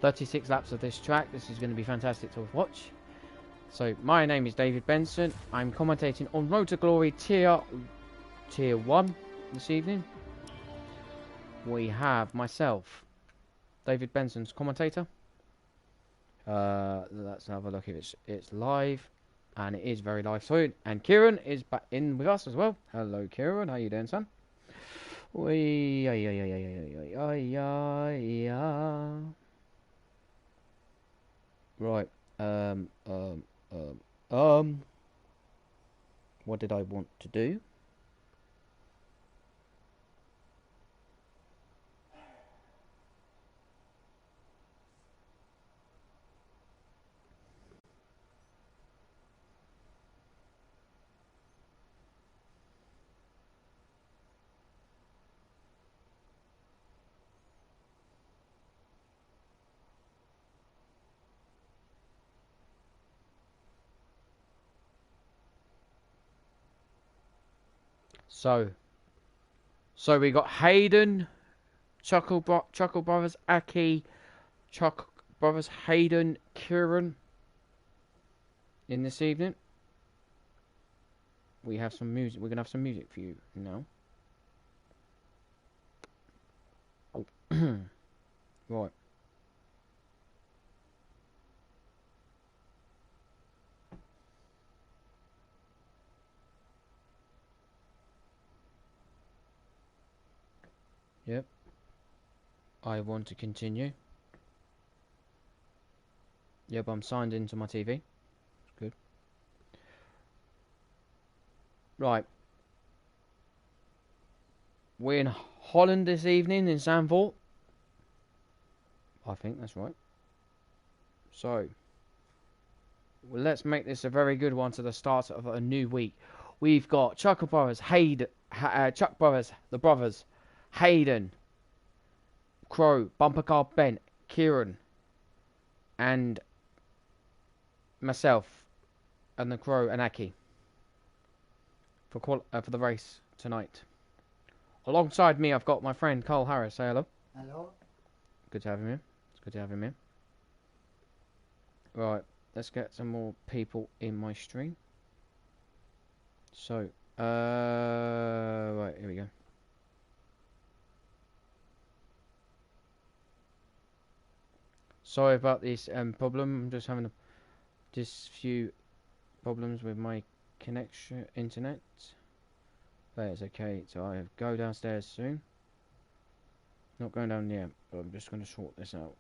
36 laps of this track. This is going to be fantastic to watch. So, my name is David Benson. I'm commentating on Road to Glory Tier 1 this evening. We have myself, David Benson's commentator. Let's have a look if it's live, and it is very live soon. And Kieran is back in with us as well. Hello, Kieran. How you doing, son? Right. What did I want to do? So we got Hayden, Chuckle Brothers, Aki, Chuck Brothers, Hayden, Kieran in this evening. We have some music. We're gonna have some music for you now. Right. Yep. I want to continue. Yep, I'm signed into my TV. It's good. Right. We're in Holland this evening in Zandvoort. I think that's right. So, well, let's make this a very good one to the start of a new week. We've got Chuck Brothers, Chuck Brothers, the brothers, Hayden, Crow, Bumper Car Ben, Kieran, and myself, and the Crow and Aki for the race tonight. Alongside me, I've got my friend Carl Harris. Say hello. Hello. Good to have him here. It's good to have him here. Right, let's get some more people in my stream. So, right, here we go. Sorry about this problem. I'm just having just few problems with my connection, internet. But it's okay. So I go downstairs soon. Not going down yet, but I'm just going to sort this out.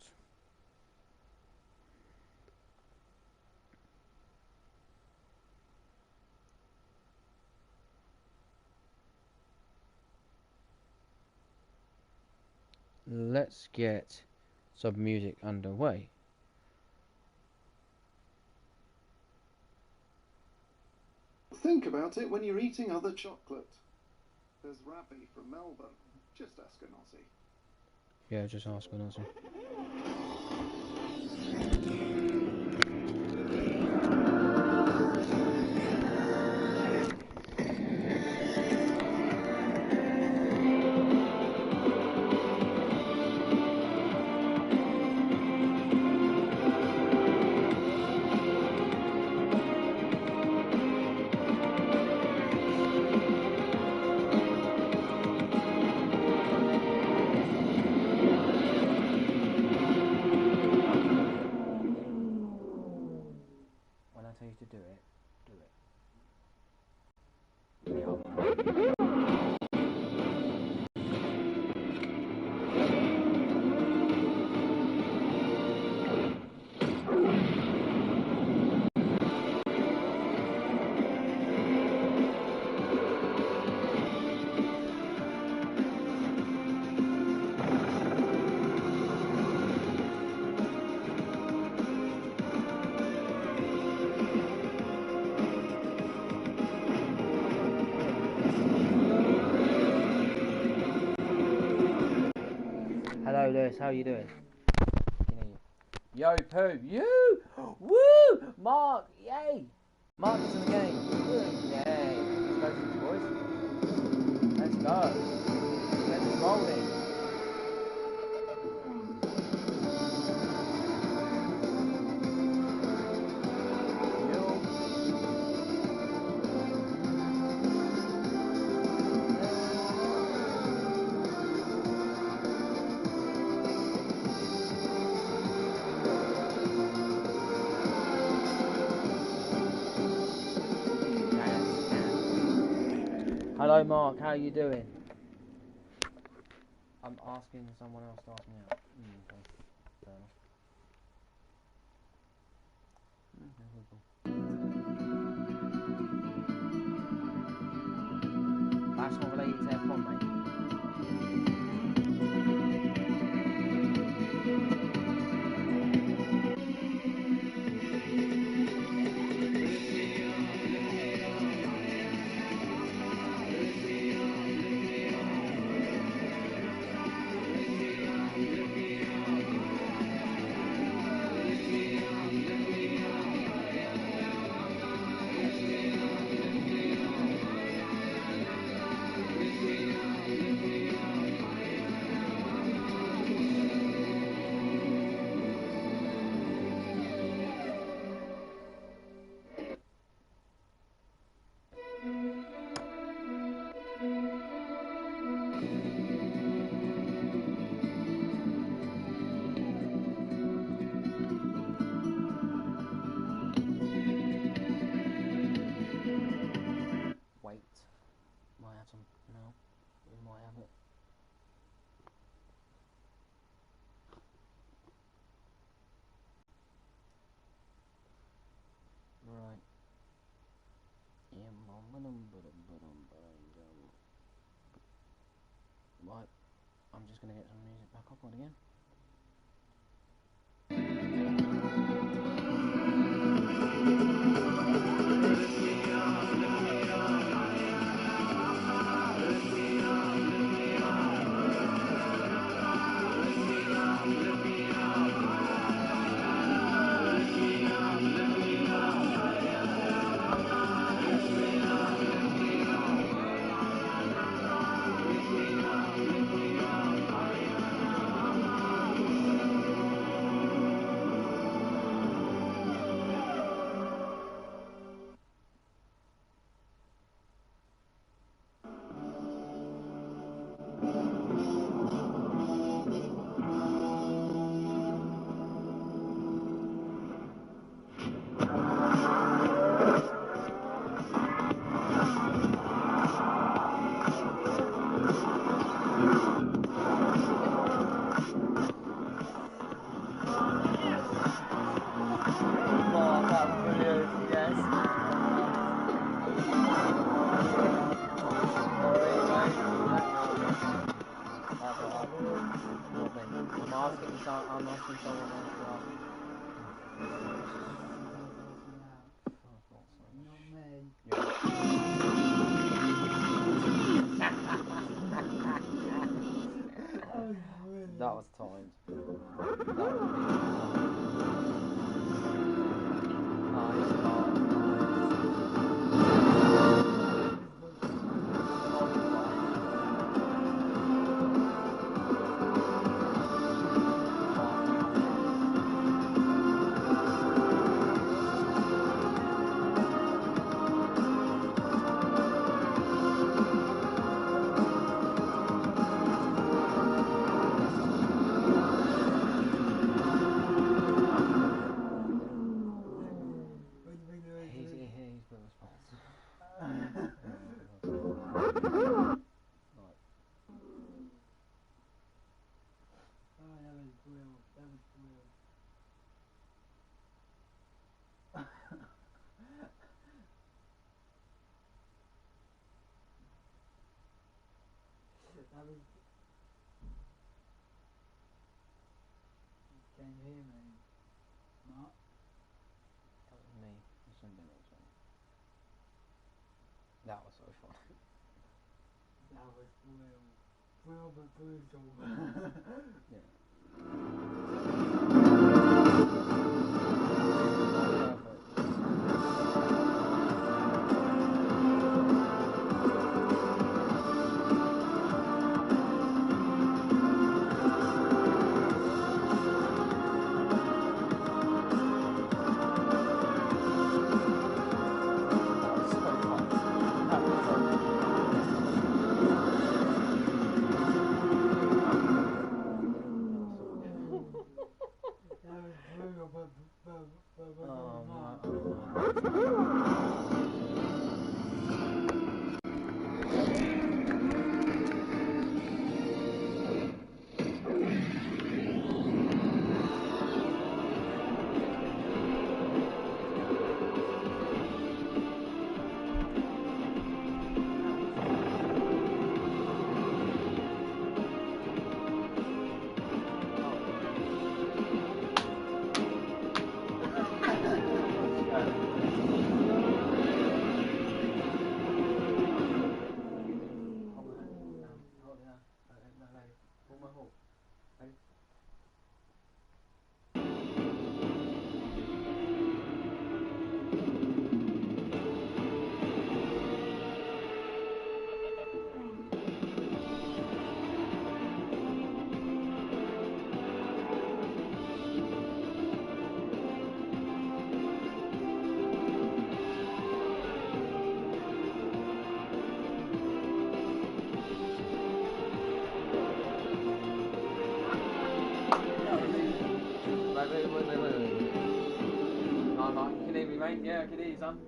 Let's get some music underway. Think about it when you're eating other chocolate. There's Rabbi from Melbourne. Just ask an Aussie. Yeah, just ask an Aussie. To do it, Hello Lewis, how are you doing? Yo Pooh, you! Woo! Mark, yay! Mark is in the game. Yay! Let's go, boys. Let's go. Get this rolling. Hello, Mark. How you doing? I'm asking someone else to ask me out. Okay. Fair enough. That's not related to F1, mate. Wait. Might have some. No. We might have it. Right. Right. I'm just gonna get some music back up on again. I'm asking someone else to ask. Not me. That was timed. Can you hear me? Mark? That was me. That was so funny. That was real but brutal. Yeah. mate. Yeah, I can hear you, son.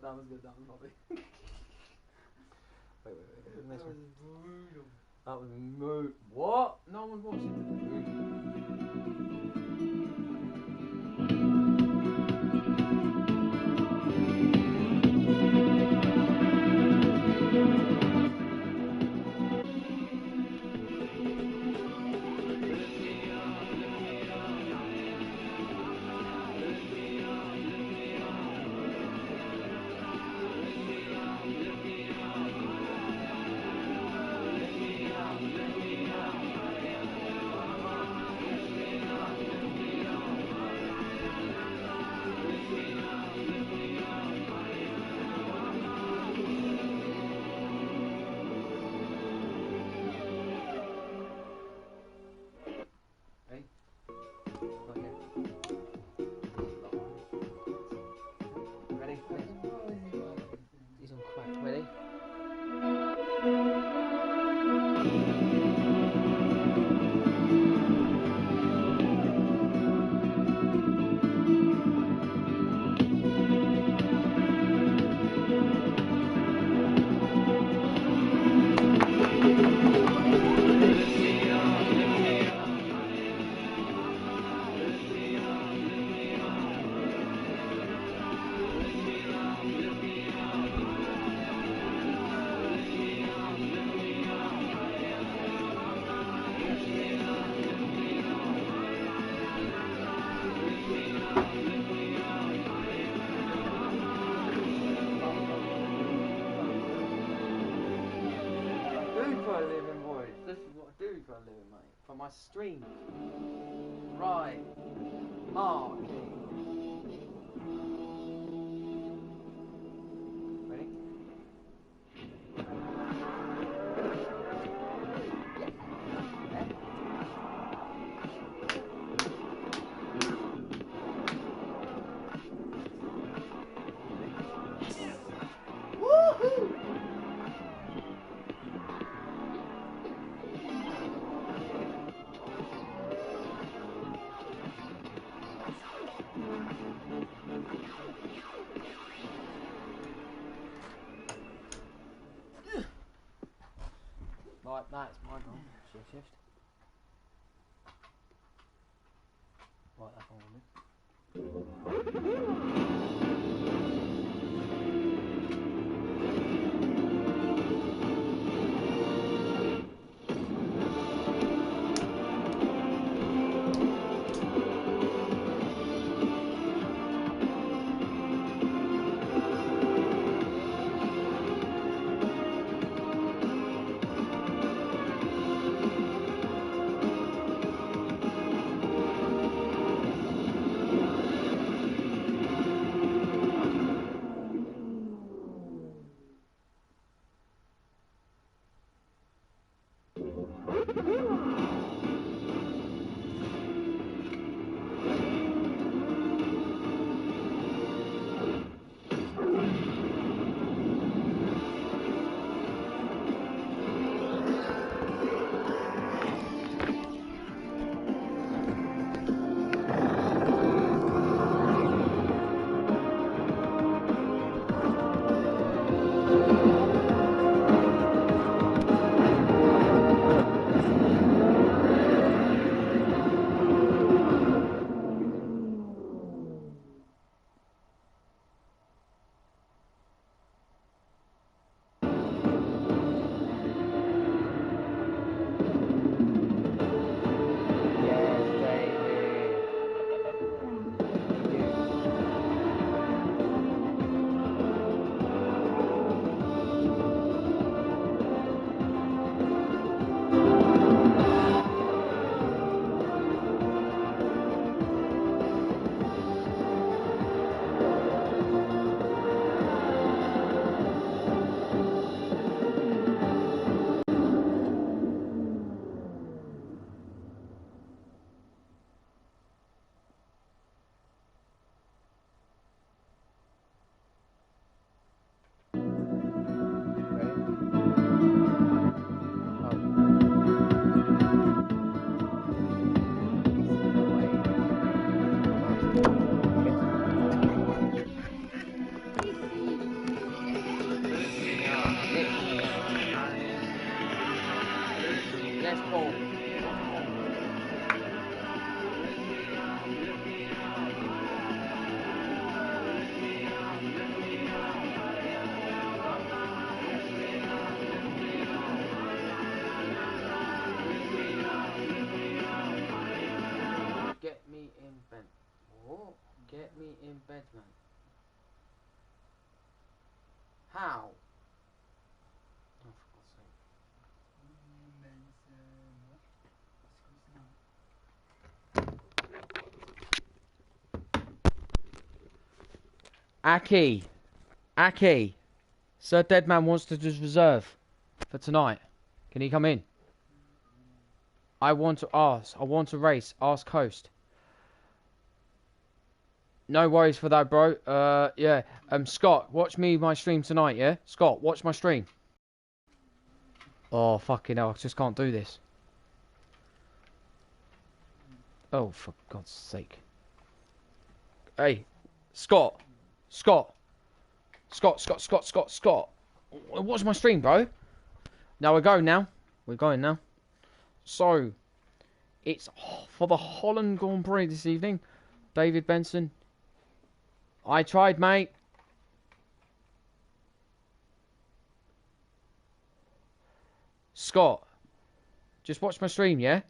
That was good, that was Bobby. Wait. That was brutal. That was mood. What? No one's watching. Ready? He's on crack. Ready? For a living, boys. This is what I do for a living, mate. For my stream. Right. Mark. Ready? Woohoo! Right, that's my goal. Shift. Right, that's all Get me in bed, man. How? Oh, for God's sake. Aki. Sir Deadman wants to just reserve for tonight. Can he come in? I want to race. Ask host. No worries for that, bro. Yeah. Scott, watch my stream tonight, yeah? Scott, watch my stream. Oh, fucking hell, I just can't do this. Oh, for God's sake. Hey, Scott. Watch my stream, bro. Now we're going now. We're going now. So, it's for the Holland Grand Prix this evening. David Benson. I tried, mate. Scott, just watch my stream, yeah?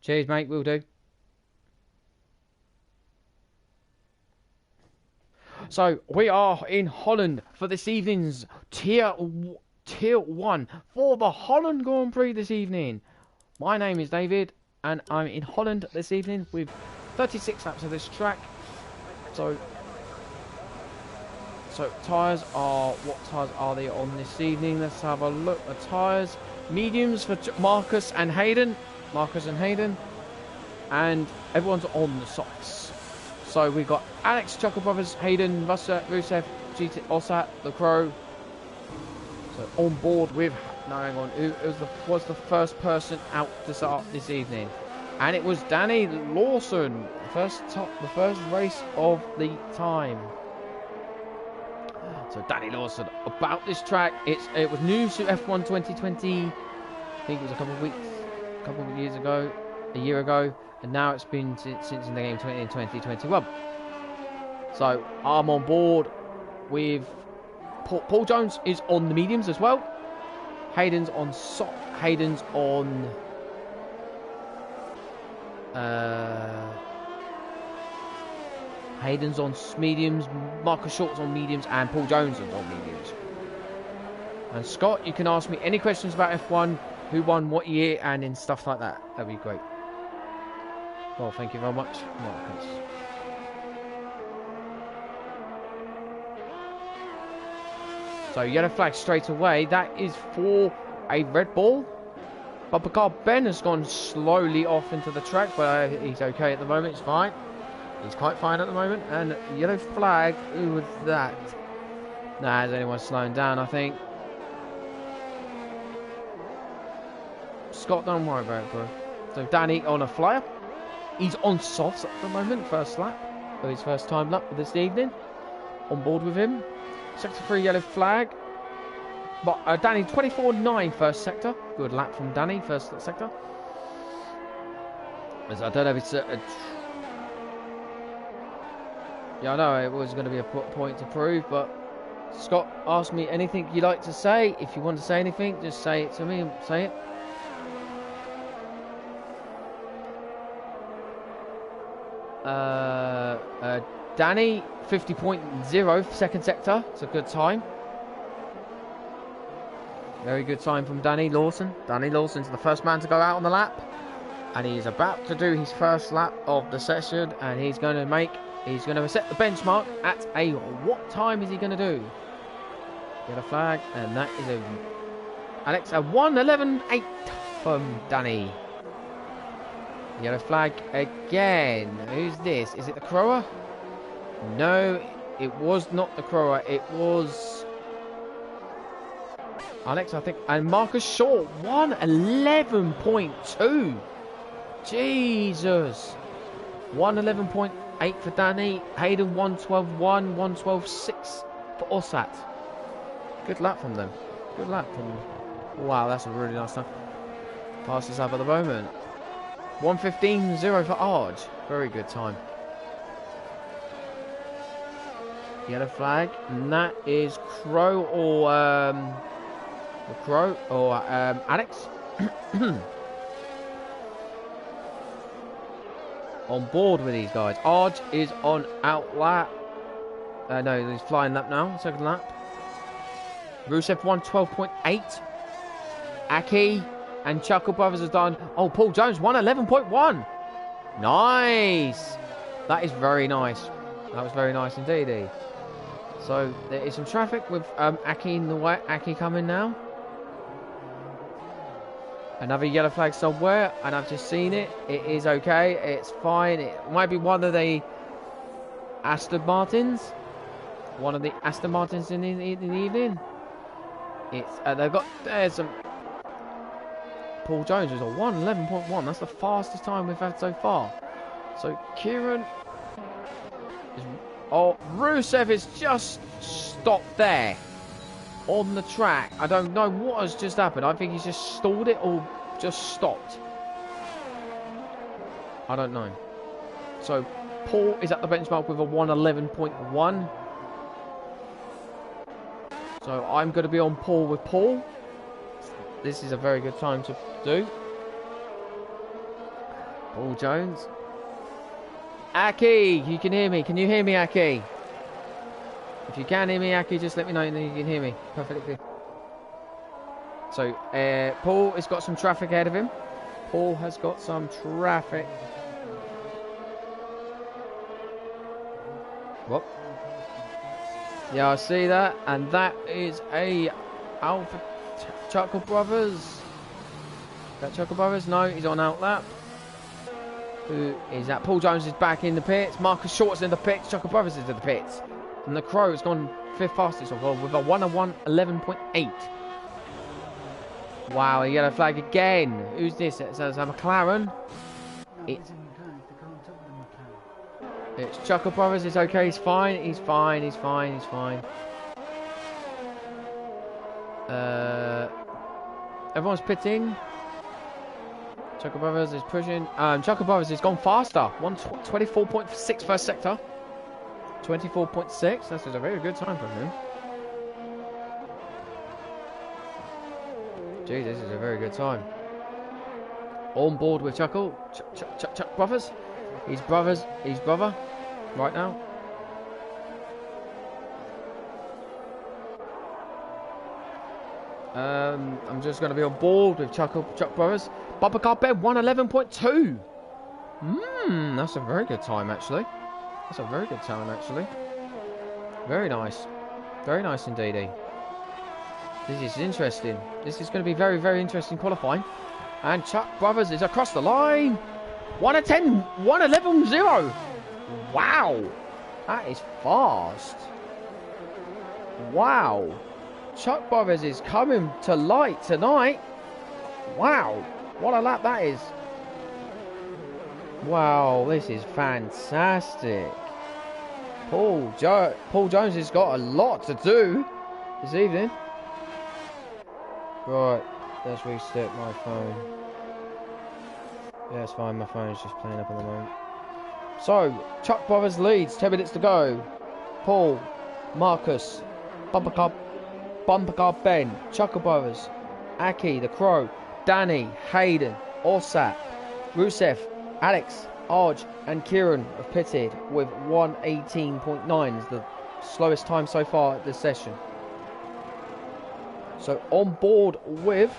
Cheers, mate, will do. So, we are in Holland for this evening's Tier 1 for the Holland Grand Prix this evening. My name is David, and I'm in Holland this evening with 36 laps of this track. So tyres are, what tyres are they on this evening? Let's have a look. The tyres, mediums for Marcus and Hayden, and everyone's on the softs. So we've got Alex, Chuckle Brothers, Hayden, Rusev, GT, Osat, The Crow. So on board with, no, hang on, who was the first person out to start this evening? And it was Danny Lawson, the first race of the time. So Danny Lawson, about this track, it was new to F1 2020. I think it was a couple of years ago, a year ago, and now it's been since in the game in 2021. So I'm on board with Paul Jones is on the mediums as well. Hayden's on mediums, Marcus Short's on mediums, and Paul Jones is on mediums. And Scott, you can ask me any questions about F1, who won what year, and in stuff like that. That'd be great. Well, thank you very much, Marcus. So yellow flag straight away. That is for a Red Bull. Bumper car Ben has gone slowly off into the track, but he's okay at the moment. It's fine. He's quite fine at the moment. And yellow flag. Who was that? Nah, is anyone slowing down? I think. Scott, don't worry about it, bro. So Danny on a flyer. He's on softs at the moment. First lap. For his first time lap this evening. On board with him. Sector 3 yellow flag. But Danny 24.9 first sector. Good lap from Danny first sector. As I don't know if it's yeah, I know it was going to be a point to prove, but Scott asked me anything you like to say. If you want to say anything, just say it to me and say it. Danny 50.0 second sector. It's a good time. Very good time from Danny Lawson. Danny Lawson's the first man to go out on the lap, and he's about to do his first lap of the session, and he's going to set the benchmark at what time is he going to do? Get a flag, and that is Alex, a 1:11.8 from Danny. Yellow flag again. Who's this? Is it the Crower? No, it was not the Crower. It was Alex, I think. And Marcus Short, 1:11.2. Jesus. 1:11.8 for Danny. Hayden, 1:12.1. 1:12.6 for Osat. Good lap from them. Good lap from them. Wow, that's a really nice time. Fastest lap at the moment. 1:15.0 for Arj. Very good time. Yellow flag, and that is Crow or Alex. On board with these guys. Arj is on out lap. No, he's flying lap now. Second lap. Rusev won 12.8. Aki and Chuckle Brothers has done. Oh, Paul Jones won 11.1. Nice. That is very nice. That was very nice indeed. So there is some traffic with Aki in the way. Aki coming now. Another yellow flag somewhere, and I've just seen it. It is okay. It's fine. It might be one of the Aston Martins. One of the Aston Martins in the evening. It's they've got there's some. Paul Jones is a 1:11.1. That's the fastest time we've had so far. So Kieran is, Rusev is just stopped there on the track. I don't know what has just happened. I think he's just stalled it or just stopped. I don't know. So Paul is at the benchmark with a 1:11.1. So I'm going to be on Paul with Paul. This is a very good time to do. Paul Jones. Aki, you can hear me. Can you hear me, Aki? If you can hear me, Aki, just let me know that you can hear me perfectly. So, Paul has got some traffic ahead of him. Paul has got some traffic. What? Yeah, I see that. And that is a Alpha Chuckle Brothers. Is that Chuckle Brothers? No, he's on out lap. Who is that? Paul Jones is back in the pits. Marcus Short's in the pits. Chuckle Brothers is in the pits. And the Crow has gone 5th fastest of all with a 1:11.8. Wow, a yellow flag again. Who's this? It's a McLaren. It's Chuckle Brothers. It's okay. He's fine. He's fine. He's fine. He's fine. Everyone's pitting. Chuckle Brothers is pushing. Chuckle Brothers has gone faster. 24.6 first sector. 24.6. That's a very good time for him. Gee, this is a very good time. On board with Chuckle. Chuck Brothers. He's brother. Right now. I'm just going to be on board with Chuck Brothers. Bumper car bed 1:11.2. That's a very good time actually. That's a very good time actually. Very nice. Very nice indeed. This is interesting. This is going to be very, very interesting qualifying. And Chuck Brothers is across the line. 1:10, 1:11.0. Wow. That is fast. Wow. Chuck Brothers is coming to light tonight. Wow. What a lap that is. Wow, this is fantastic. Paul Jones has got a lot to do this evening. Right, let's reset my phone. Yeah, it's fine, my phone is just playing up at the moment. So, Chuck Brothers leads, 10 minutes to go. Paul, Marcus, Bumper Car Ben, Chuckle Brothers, Aki, the Crow, Danny, Hayden, Orsat, Rusev, Alex, Arj and Kieran have pitted with 1:18.9 is the slowest time so far at this session. So on board with,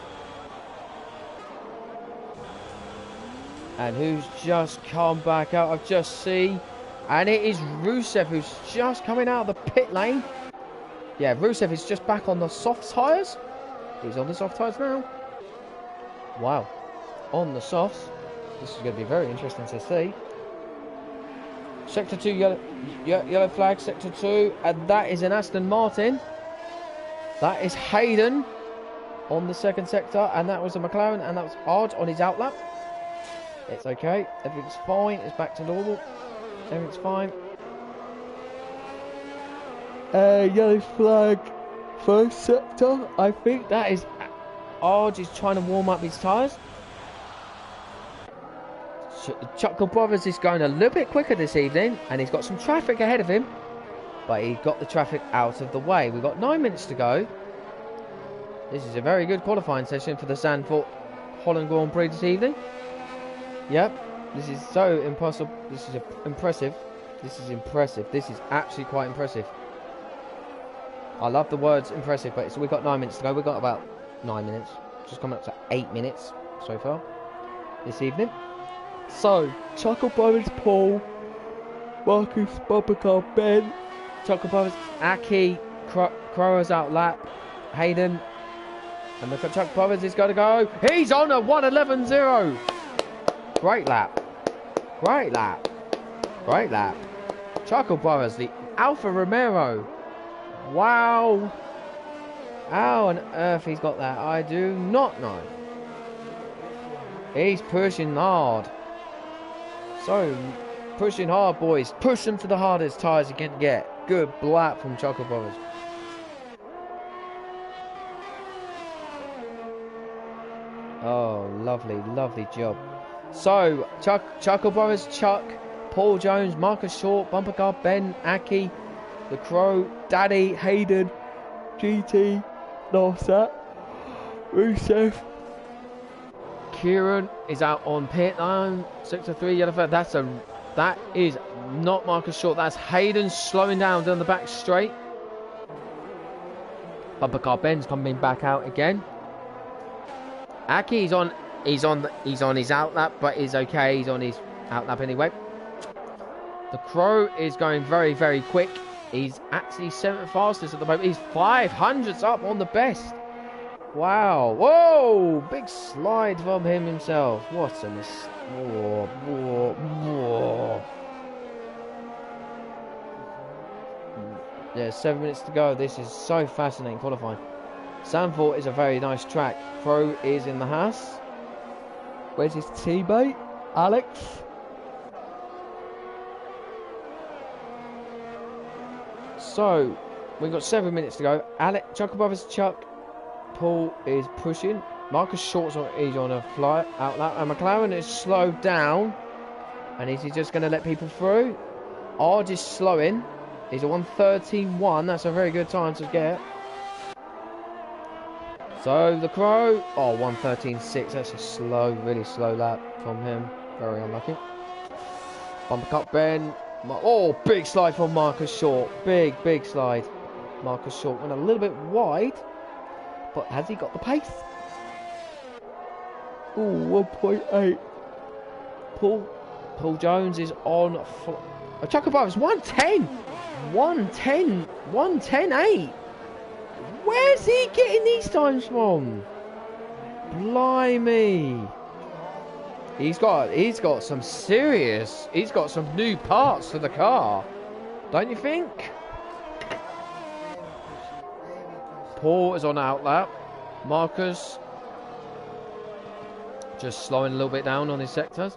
and who's just come back out, I've just seen, and it is Rusev who's just coming out of the pit lane. Yeah, Rusev is just back on the soft tyres. He's on the soft tyres now. Wow. On the softs. This is going to be very interesting to see. Sector 2 yellow flag, Sector 2. And that is an Aston Martin. That is Hayden on the second sector. And that was a McLaren. And that was Arj on his outlap. It's okay. Everything's fine. It's back to normal. Everything's fine. Yellow flag first sector. I think that is Arj is trying to warm up his tyres. Chuckle Brothers is going a little bit quicker this evening, and he's got some traffic ahead of him, but he got the traffic out of the way. We've got 9 minutes to go. This is a very good qualifying session for the Zandvoort Holland Grand Prix this evening. Yep, this is so impossible. This is impressive. This is impressive. This is actually quite impressive. I love the words impressive, but we've got 9 minutes to go. We've got about 9 minutes. Just coming up to 8 minutes so far this evening. So, Chuckle Brothers Paul, Marcus Bumpercar Ben, Chuckle Brothers Aki, Crowers out lap, Hayden, and look at Chuckle Brothers is going to go. He's on a 1:11.0. Great lap. Great lap. Great lap. Chuckle Brothers, the Alfa Romero. Wow. How on earth he's got that, I do not know. He's pushing hard. So, pushing hard, boys. Push them to the hardest tyres you can get. Good lap from Chuckle Brothers. Oh, lovely, lovely job. So, Chuckle Brothers, Chuck, Paul Jones, Marcus Short, Bumper Car Ben, Aki, The Crow, Daddy, Hayden, GT, Norsat, Rusev. Kieran is out on pit line. Sector 3, yellow flag. That is not Marcus Short. That's Hayden slowing down the back straight. Bumper Car Ben's coming back out again. Aki is on his out lap, but he's okay. He's on his out lap anyway. The Crow is going very, very quick. He's actually 7th fastest at the moment. He's 500s up on the best. Wow. Whoa! Big slide from him himself. What a mistake. Yeah, 7 minutes to go. This is so fascinating qualifying. Zandvoort is a very nice track. Crow is in the house. Where's his teammate? Alex. So, we've got 7 minutes to go. Chuckle Brothers Chuck. Paul is pushing. Marcus Short's is on a fly out lap. And McLaren is slowed down. And is he just going to let people through? Arge is slowing. He's a 1:13.1. That's a very good time to get. So the Crow. Oh, 1:13.6. That's a slow, really slow lap from him. Very unlucky. Bumper cut Ben. Oh, big slide from Marcus Short. Big, big slide. Marcus Short went a little bit wide. But has he got the pace? Ooh, 1.8. Paul Jones is on. Chuckle Brothers 110. 110.8. Where's he getting these times from? Blimey. He's got some serious. He's got some new parts to the car. Don't you think? Paul is on out lap. Marcus just slowing a little bit down on his sectors.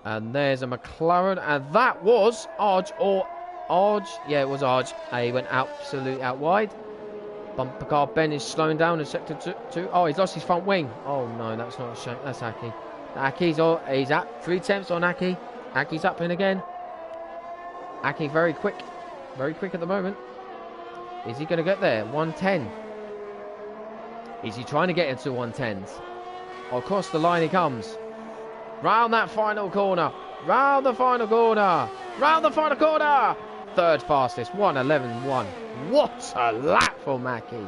And there's a McLaren. And that was Arge or Arge. Yeah, it was Arge. He went absolutely out wide. Bumper car Ben is slowing down in sector 2. Oh, he's lost his front wing. Oh no, that's not a shame. That's Aki. Aki's he's at 3/10 on Aki. Aki's up in again. Aki very quick at the moment. Is he going to get there? 110. Is he trying to get into 110s? Across the line he comes. Round that final corner. Round the final corner. Round the final corner. Third fastest. 1:11.1. What a lap for Mackie.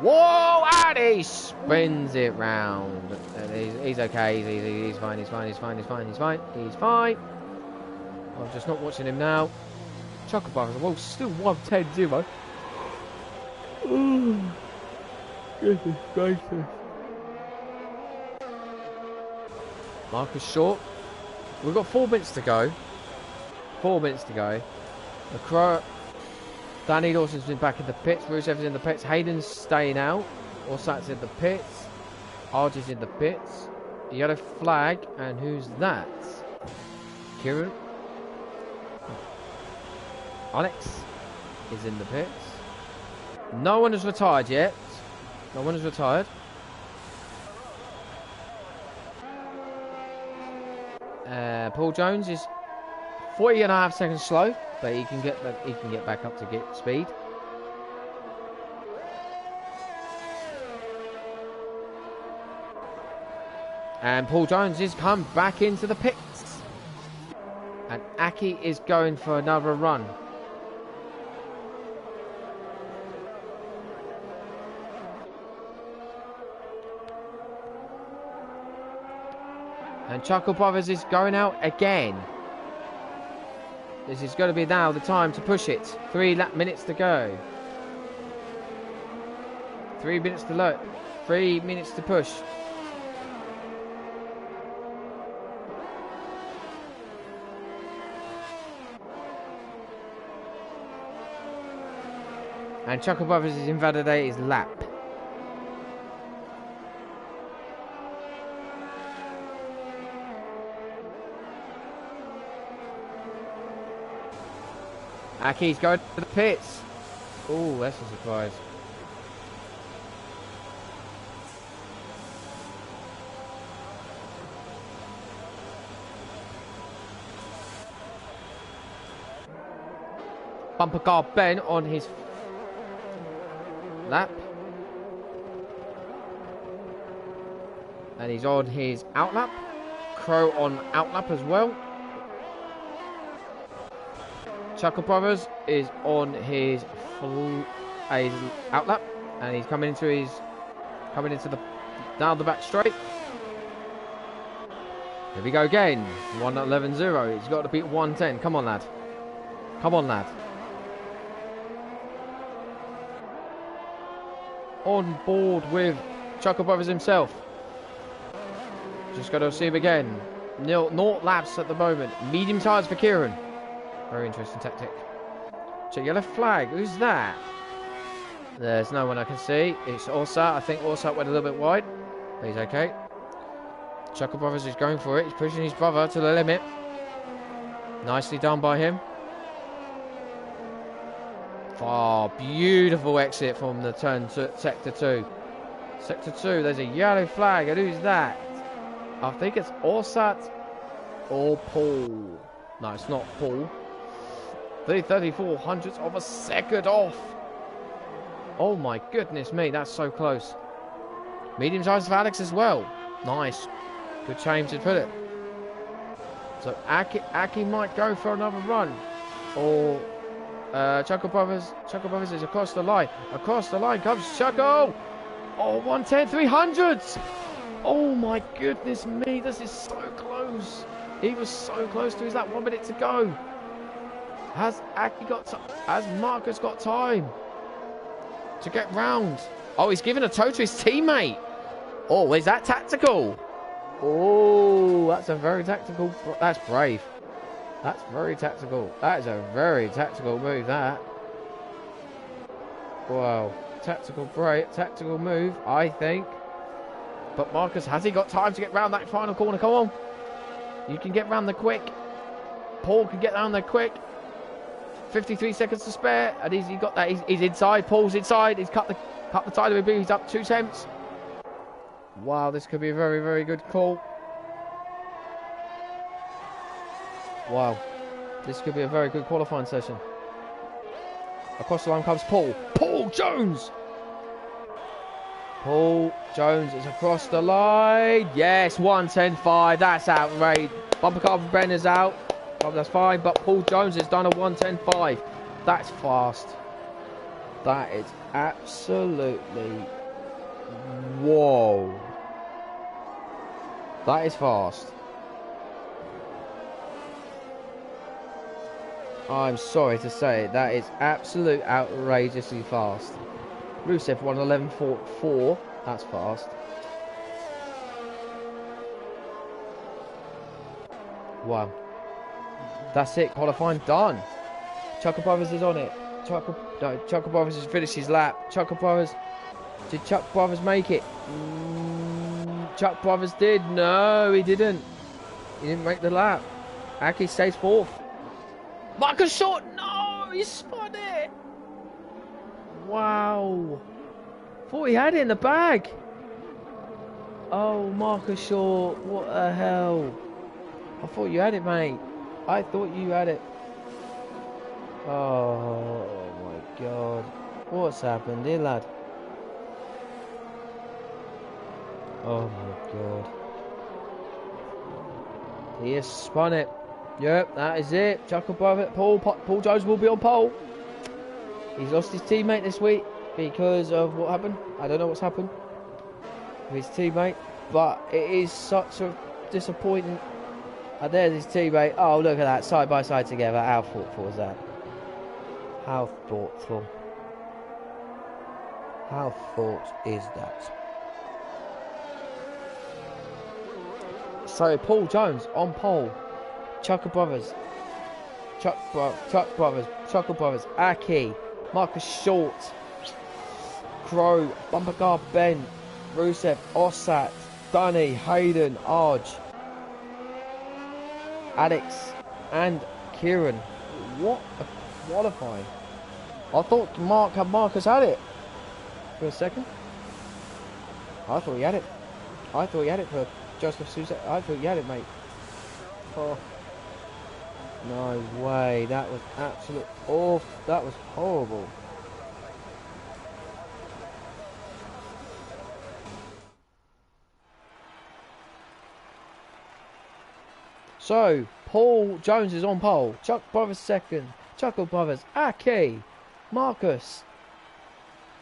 Whoa, and he spins it round. He's okay. He's fine. He's fine. He's fine. He's fine. He's fine. He's fine. I'm just not watching him now. Chuckle Brothers. Well, still 1:10.0. Oh, goodness gracious. Marcus Short. We've got 4 minutes to go. 4 minutes to go. The Crow. Danny Dawson's been back in the pits. Rusev's in the pits. Hayden's staying out. Orsat's in the pits. Arge is in the pits. Yellow flag. And who's that? Kieran. Alex is in the pits. No one has retired yet. No one has retired. Paul Jones is 40.5 seconds slow, but he can get back up to get speed. And Paul Jones is come back into the pits. And Aki is going for another run. And Chuckle Brothers is going out again. This is going to be now the time to push it. 3 minutes to go. 3 minutes to load. 3 minutes to push. And Chuckle Brothers is invalidated his lap. Aki's going to the pits. Oh, that's a surprise. Bumper car Ben on his lap. And he's on his outlap. Crow on outlap as well. Chuckle Brothers is on his full outlap, and he's coming into the down the back straight. Here we go again. 1:11.0. He's got to beat 1:10. Come on, lad. Come on, lad. On board with Chuckle Brothers himself. Just got to see him again. 0 laps at the moment. Medium tyres for Kieran. Very interesting tactic. Check yellow flag. Who's that? There's no one I can see. It's Orsat. I think Orsat went a little bit wide. But he's okay. Chuckle Brothers is going for it. He's pushing his brother to the limit. Nicely done by him. Oh, beautiful exit from the turn to Sector 2. Sector 2, there's a yellow flag. And who's that? I think it's Orsat or Paul. No, it's not Paul. 34 hundredths of a second off. Oh my goodness me, that's so close. Medium size for Alex as well. Nice. Good change to put it. So Aki might go for another run. Or Chuckle Brothers is across the line. Across the line comes Chuckle. Oh, 1:10, 300s. Oh my goodness me, this is so close. He was so close to his lap. 1 minute to go. Has Marcus got time to get round? Oh, he's giving a toe to his teammate. Oh, is that tactical? Oh, that's a very tactical. That's brave. That's very tactical. That is a very tactical move, that. Wow. Tactical move, I think. But Marcus, has he got time to get round that final corner? Come on. You can get round there quick. Paul can get round there quick. 53 seconds to spare, and he got that. He's inside. Paul's inside. He's cut the tide of a boot. He's up 2 tenths. Wow, this could be a very, very good call. Wow, this could be a very good qualifying session. Across the line comes Paul. Paul Jones. Paul Jones is across the line. Yes, 1:10.5. That's outrageous. Bumper car for Ben is out. Oh, that's fine, but Paul Jones has done a 1:10.5. That's fast. That is absolutely... Whoa. That is fast. I'm sorry to say, that is absolute outrageously fast. Rusev 1:11.4. That's fast. Wow. That's it, qualifying done. Chuckle Brothers is on it. Chuckle Brothers has finished his lap. Chuckle Brothers, did Chuck Brothers make it? Chuck Brothers did. No, he didn't. He didn't make the lap. Aki stays 4th. Marcus Short, no, he spun it. Wow. Thought he had it in the bag. Oh, Marcus Short, what the hell? I thought you had it, mate. I thought you had it. Oh my god. What's happened here, lad? Oh my god. He has spun it. Yep, that is it. Chuck above it. Paul Jones will be on pole. He's lost his teammate this week because of what happened. I don't know what's happened with his teammate, but it is such a disappointing. There's his teammate. Oh, look at that, side by side together. How thoughtful is that? How thoughtful. How thought is that? So Paul Jones on pole. Chuckle Brothers. Chuckle Brothers. Aki. Marcus Short. Crow. Bumper Guard Ben. Rusev. Ossat. Dunny. Hayden. Arj. Alex. And Kieran. What a qualifying. I thought Marcus had it. For a second. I thought he had it. I thought he had it for Joseph Sousa. I thought he had it, mate. Oh. No way. That was absolute awful. That was horrible. So, Paul Jones is on pole. Chuck Brothers second. Chuckle Brothers. Aki. Marcus.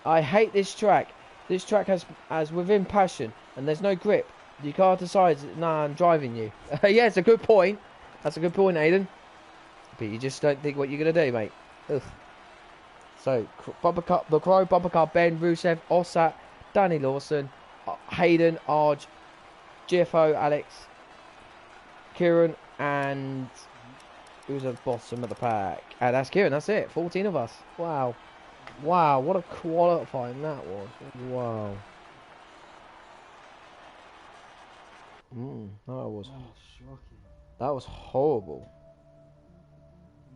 I hate this track. This track has within passion, and there's no grip. Your car decides, nah, I'm driving you. Yeah, it's a good point. That's a good point, Aiden. But you just don't think what you're going to do, mate. Ugh. So, the Crow, Bumper Car, Ben, Rusev, Ossat, Danny Lawson, Hayden, Arj, GFO, Alex, Kieran, and who's at the bottom of the pack? And that's Kieran, that's it. 14 of us. Wow. Wow, what a qualifying that was. Wow. That was shocking. that was horrible.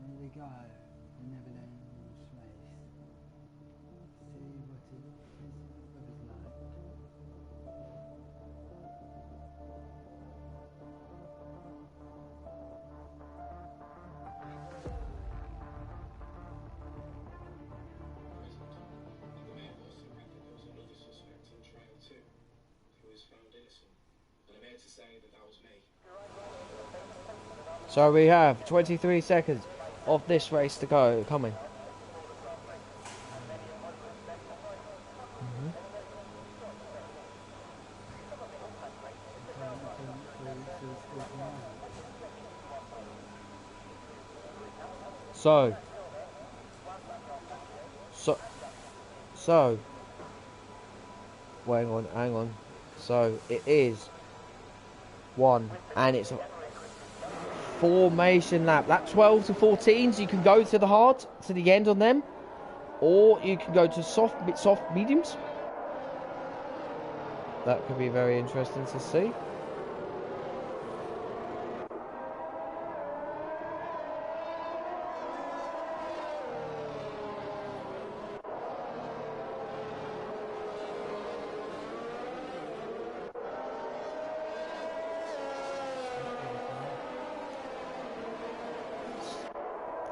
There we go. The Neverland race. See what it is like. So we have 23 seconds of this race to go. Coming. So, hang on. So it is one, and it's a formation lap. That 12 to 14s, you can go to the hard, to the end on them, or you can go to soft mediums. That could be very interesting to see.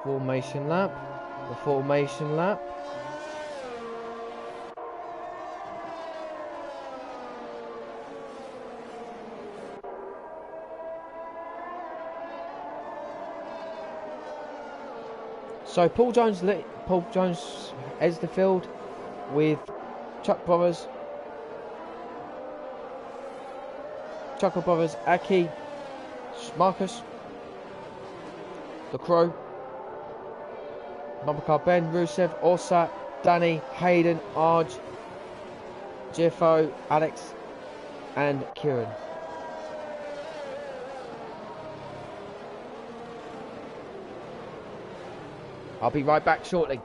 Formation lap. The formation lap. So Paul Jones heads the field with Chuck Brothers, Chuckle Brothers, Aki, Marcus, The Crow, Bumper Car Ben, Rusev, Orsat, Danny, Hayden, Arj, Jeffo, Alex, and Kieran. I'll be right back shortly.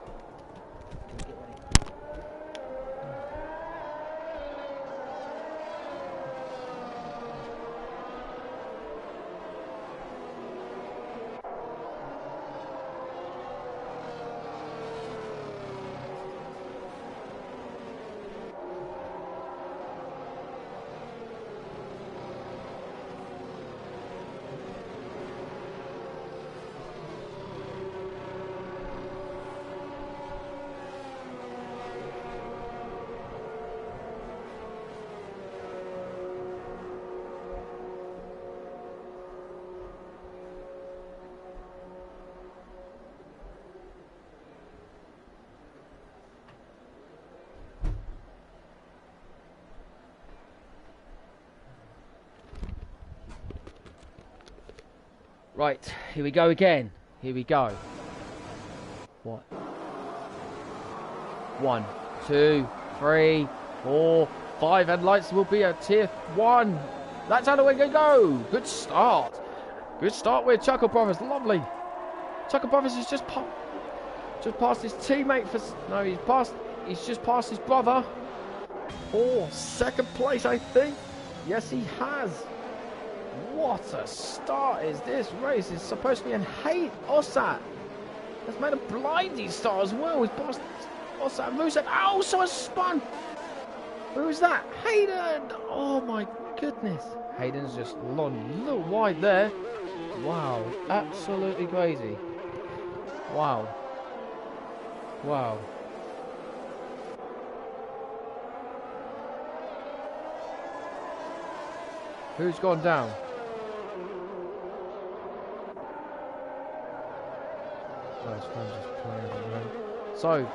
Right, here we go again. Here we go. What? 1, 2, 3, 4, 5 headlights will be a tier 1. That's how we're going to go. Good start. Good start with Chuckle Brothers. Lovely. Chuckle Brothers has just passed his teammate for... No, he's just passed his brother. Oh, second place, I think. Yes, he has. What a start is this race. It's supposed to be an hate Osat. Has made a blinding start as well. He's passed Osat and Rusev. Oh, so has spun. Who's that? Hayden. Oh my goodness. Hayden's just a little wide there. Wow. Absolutely crazy. Wow. Wow. Who's gone down? Oh, his phone's just playing at the moment. So,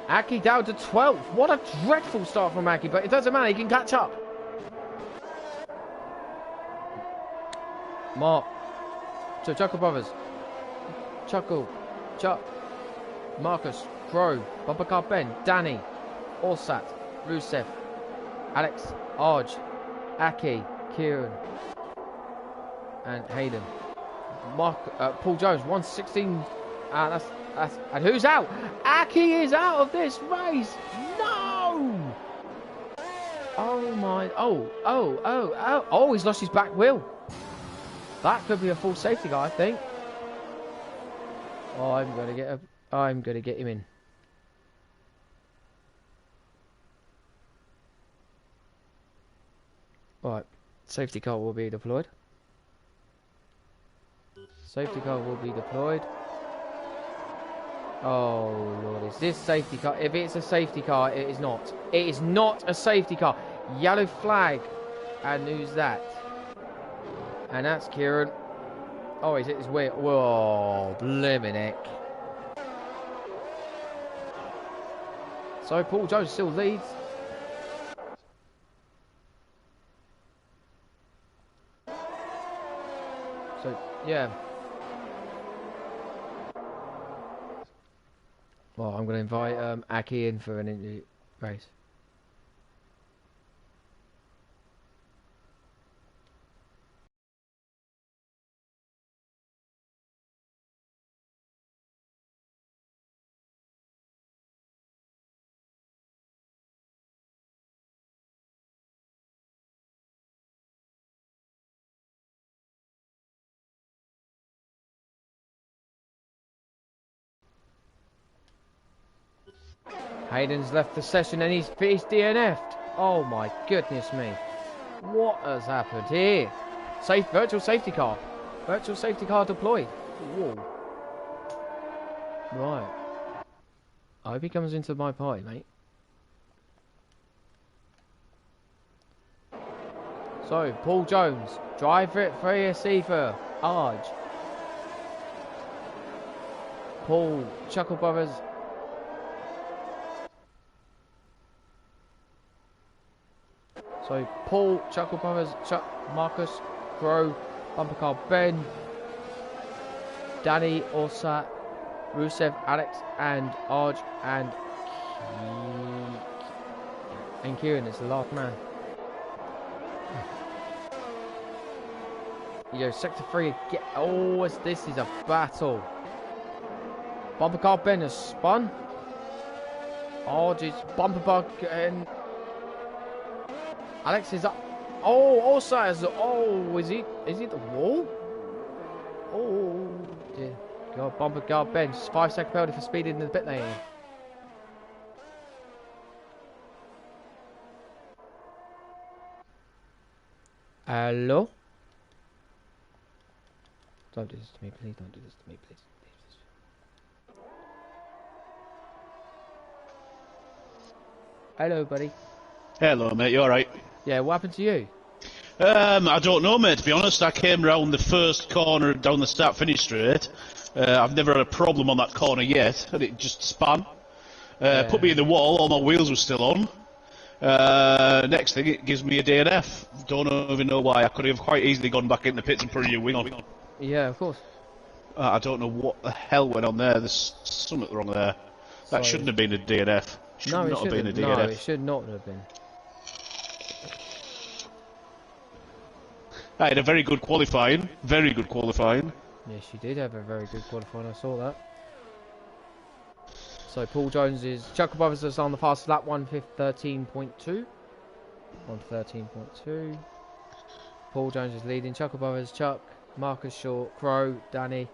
Aki down to 12th. What a dreadful start from Aki, but it doesn't matter. He can catch up. Mark. So, Chuckle Brothers. Chuckle. Chuck. Marcus. Crow. Bumper Car Ben. Danny. Orsat. Rusev. Alex. Arj. Aki. Kieran. And Hayden. Paul Jones. 116. And and who's out? Aki is out of this race. No. Oh my. Oh, he's lost his back wheel. That could be a full safety car, I think. Oh, I'm gonna get him in. Right, safety car will be deployed. Safety car will be deployed. Oh Lord, is this safety car? If it's a safety car, it is not. It is not a safety car. Yellow flag. And who's that? And that's Kieran. Oh, he's hit his wheel. Whoa, blimmin' heck. So Paul Jones still leads. So, yeah. Well, I'm going to invite Aki in for an interview race. Hayden's left the session and he's DNF'd. Oh my goodness me. What has happened here? Virtual safety car. Virtual safety car deployed. Whoa. Right. I hope he comes into my party, mate. So, Paul Jones. Drive it for ESC for Arj. Paul, Chuckle Brothers. So, Paul, Chuckle Brothers, Marcus, Crow, Bumper Car Ben, Danny, Orsat, Rusev, Alex, and Arj, and Kieran is the last man. Yo, Sector 3, this is a battle. Bumper Car Ben has spun. Arj is Bumper Bug and Alex is up. Oh, also has. Oh, is he at the wall? Oh, dear God, Bumper Guard bench. 5-second penalty for speeding in the pit lane. Hello? Don't do this to me, please. Don't do this to me, please. Hello, buddy. Hello, mate. You all right? Yeah, what happened to you? I don't know, mate, to be honest. I came round the first corner down the start-finish straight. I've never had a problem on that corner yet, and it just spun. Put me in the wall, all my wheels were still on. Next thing, it gives me a DNF. don't even know why. I could have quite easily gone back in the pits and put a new wing on. Yeah, of course. I don't know what the hell went on there. There's something wrong there. That shouldn't have been a DNF. Should No, it not have been a shouldn't. DNF. No, it should not have been. I had a very good qualifying. Very good qualifying. Yes, she did have a very good qualifying. I saw that. So Paul Jones is Chuck Brothers is on the fastest lap, 1:13.2. 1:13.2. Paul Jones is leading. Chuck Brothers, Chuck, Marcus Short, Crow, Danny.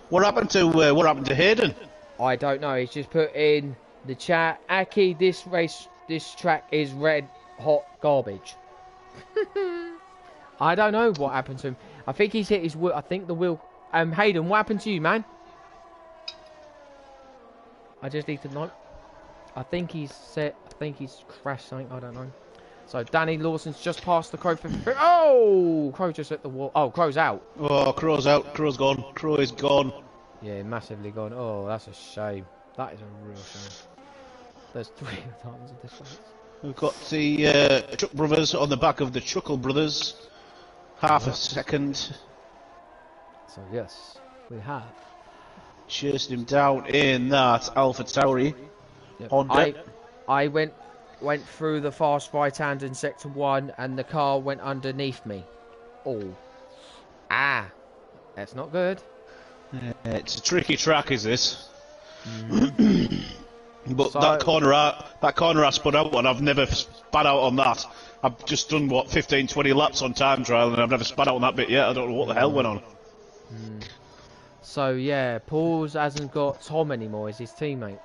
What happened to Hayden? I don't know. He's just put in the chat. Aki, this track is red hot garbage. I don't know what happened to him. I think he's hit his wheel. I think the wheel. Hayden, what happened to you, man? I just need to know. I think he's crashed something. I don't know. So Danny Lawson's just passed the Crow for. Oh, Crow just hit the wall. Oh, Crow's out. Oh, Crow's out. Crow's gone. Crow is gone. Yeah, massively gone. Oh, that's a shame. That is a real shame. There's 3 times of this race. We've got the Chuck Brothers on the back of the Chuckle Brothers. Half a second. So yes, we have. Chasing him down in that Alpha Tauri. Yep. Honda. I went through the fast right hand in sector 1 and the car went underneath me. Oh. Ah. That's not good. It's a tricky track, is this? But So, that corner I spun out on, I've never spat out on that. I've just done, 15, 20 laps on time trial and I've never spat out on that bit yet. I don't know what the hell went on. So yeah, Paul's hasn't got Tom anymore, is his teammate.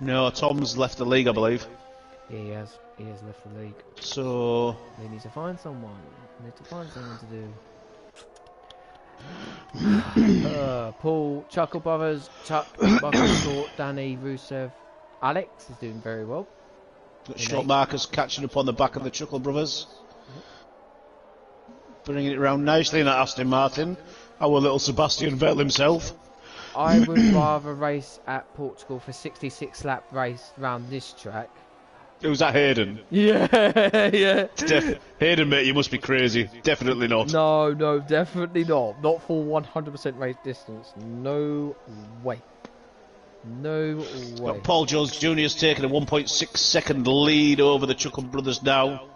No, Tom's left the league, I believe. Yeah, he has left the league. So... They need to find someone. They need to find someone to do. Paul, Chuckle Brothers, Chuck, Buckle Short, Danny, Rusev, Alex is doing very well. Got Short Marcus catching up on the back of the Chuckle Brothers. Bringing it around nicely in that Aston Martin. Our little Sebastian Vettel himself. I would rather race at Portugal for 66 lap race round this track. It was that Hayden. Yeah, yeah. Hayden, mate, you must be crazy. Definitely not. No, definitely not. Not for 100% race distance. No way. No way. Got Paul Jones Jr.'s taking a 1.6 second lead over the Chuckle Brothers now.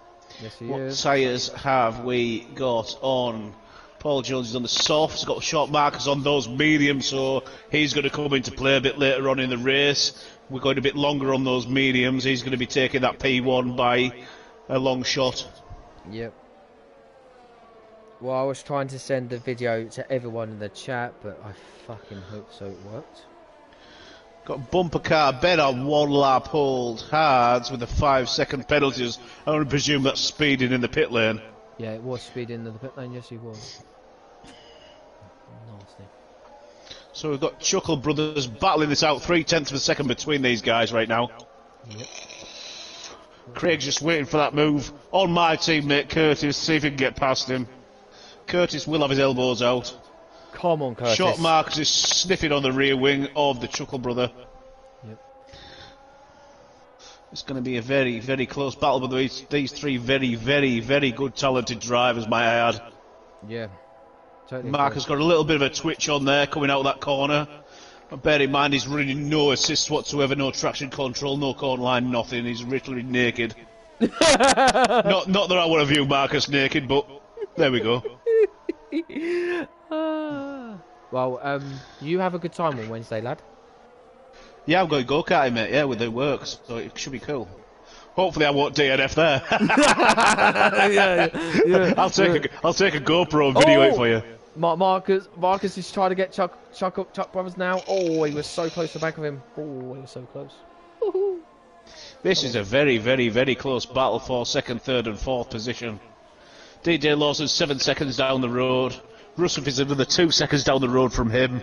Yes, he What is. tyres have we got on? Paul Jones is on the softs, got Short Marcus on those mediums, so he's going to come into play a bit later on in the race. We're going a bit longer on those mediums. He's going to be taking that P1 by a long shot. Yep. Well, I was trying to send the video to everyone in the chat, but I fucking hope so it worked. Got bumper car Ben on 1 lap hold hards with the 5-second penalties. I would presume that's speeding in the pit lane. Yeah, it was speeding in the pit lane. Yes, he was. Nasty. So we've got Chuckle Brothers battling this out, 0.3 of a second between these guys right now. Yep. Craig's just waiting for that move on my teammate Curtis, see if he can get past him. Curtis will have his elbows out. Come on, Curtis. Short Marcus is sniffing on the rear wing of the Chuckle Brother. Yep. It's going to be a very, very close battle with these 3 very, very, very good talented drivers, might I add. Yeah. Totally. Mark has got a little bit of a twitch on there coming out of that corner. But bear in mind he's running no assist whatsoever, no traction control, no corner line, nothing. He's literally naked. not that I want to view Marcus naked, but there we go. Well, you have a good time on Wednesday, lad. Yeah, I'm going go-karting, mate, yeah, with the works, so it should be cool. Hopefully I won't DNF there. yeah. I'll take a GoPro and video it for you. Marcus is trying to get Chuck Brothers now. Oh, he was so close to the back of him. Oh, he was so close. This is a very, very, very close battle for 2nd, 3rd and 4th position. DJ Lawson 7 seconds down the road. Russell is another 2 seconds down the road from him.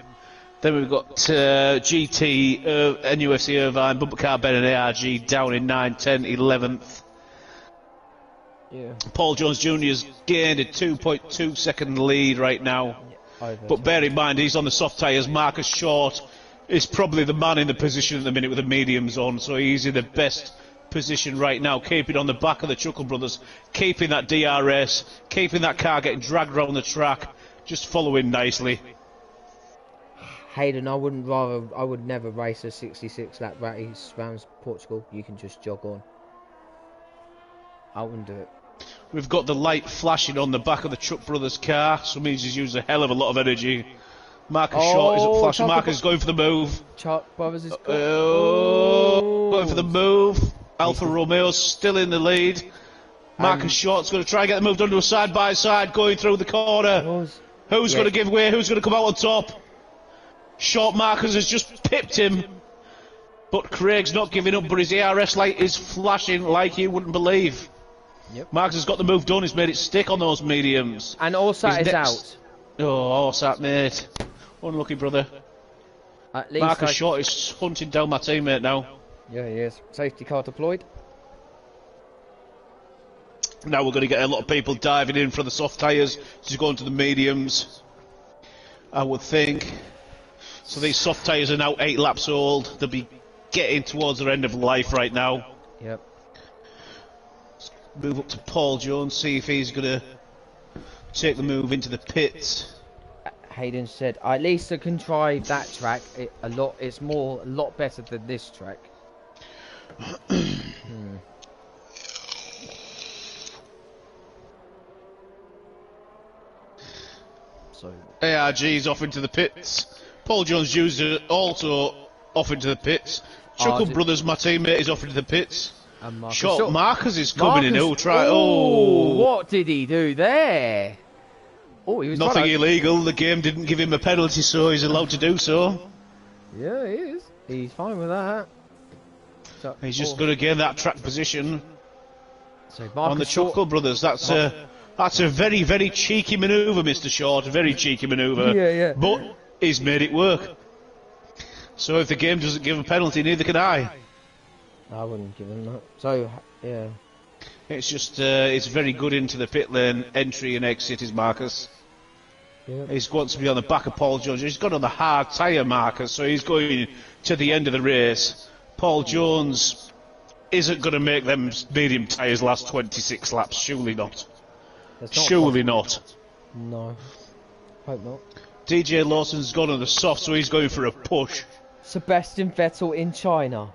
Then we've got GT, NUFC Irvine, Bumper Car Ben and ARG down in 9th, 10th, 11th. Yeah. Paul Jones Jr. has gained a 2.2 second lead right now. But bear in mind, he's on the soft tyres. Marcus Short is probably the man in the position at the minute with the mediums on, so he's in the best position right now, keeping on the back of the Chuckle Brothers, keeping that DRS, keeping that car getting dragged around the track, just following nicely. Hayden, I would never race a 66 lap race around Portugal. You can just jog on. I wouldn't do it. We've got the light flashing on the back of the Chuck Brothers car, so it means he's used a hell of a lot of energy. Marcus Short is up flashing. Marcus is going for the move. Chuck Brothers is going for the move. Alfa Romeo's still in the lead. Marcus Short's going to try and get the move done to a side-by-side, going through the corner. Who's going to give way? Who's going to come out on top? Short Marcus has just pipped him. But Craig's not giving up, but his ARS light is flashing like you wouldn't believe. Yep. Marcus has got the move done, he's made it stick on those mediums. And Orsat is out. Oh, Orsat, mate. Unlucky, brother. At least Marcus Short is hunting down my teammate now. Yeah, he is. Safety car deployed. Now we're going to get a lot of people diving in for the soft tyres to go into the mediums, I would think. So these soft tyres are now 8 laps old. They'll be getting towards their end of life right now. Yep. Let's move up to Paul Jones, see if he's going to take the move into the pits. Hayden said, at least I can try that track. A lot better than this track. So ARG's off into the pits. Paul Jones Jr. also off into the pits. Chuckle Brothers, my teammate, is off into the pits. Short Marcus is coming in. He'll try. Oh, what did he do there? Oh, he was nothing illegal. The game didn't give him a penalty, so he's allowed to do so. Yeah, he is. He's fine with that. So, he's just going to gain that track position so on the Chuckle Brothers. That's a very, very cheeky manoeuvre, Mr. Short. Very cheeky manoeuvre. Yeah. But he's made it work. So if the game doesn't give a penalty, neither can I. I wouldn't give him that. So, yeah. It's just, it's very good into the pit lane entry and exit is Marcus. Yep. He's going to be on the back of Paul Jones. He's got on the hard tyre, Marcus, so he's going to the end of the race. Paul Jones isn't going to make them medium tyres last 26 laps. Surely not. Surely not. No. Hope not. DJ Lawson's gone on the soft, so he's going for a push. Sebastian Vettel in China.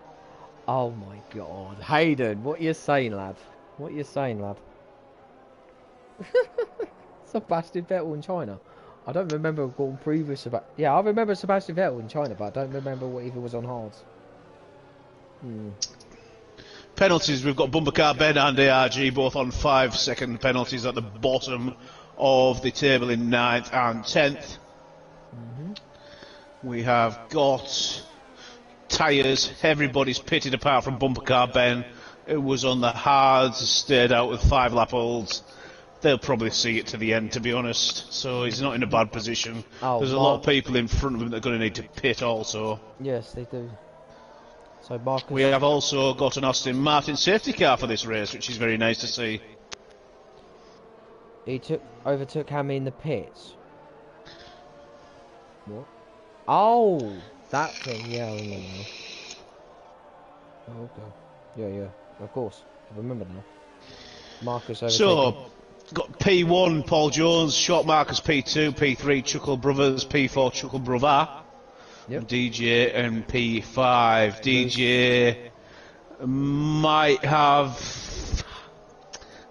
Oh my God. Hayden, what you saying, lad? What you saying, lad? Sebastian Vettel in China. I don't remember going previous about. Yeah, I remember Sebastian Vettel in China, but I don't remember what if it was on hards. Penalties, we've got Bumper Car Ben and ARG both on 5-second penalties at the bottom of the table in 9th and 10th. We have got tyres, everybody's pitted apart from Bumper Car Ben, who was on the hards, stayed out with 5-lap olds. They'll probably see it to the end, to be honest, so he's not in a bad position. There's a lot of people in front of him that are going to need to pit also. Yes, they do. So Marcus... We have also got an Aston Martin safety car for this race, which is very nice to see. He overtook Hammy in the pits. What? Oh, that thing. Yeah, I remember now. Oh, okay. Yeah, of course. I remember now. Marcus overtaking. So, got P1 Paul Jones, Short Marcus P2, P3 Chuckle Brothers, P4 Chuckle Brother. Yep. DJ and P5. DJ might have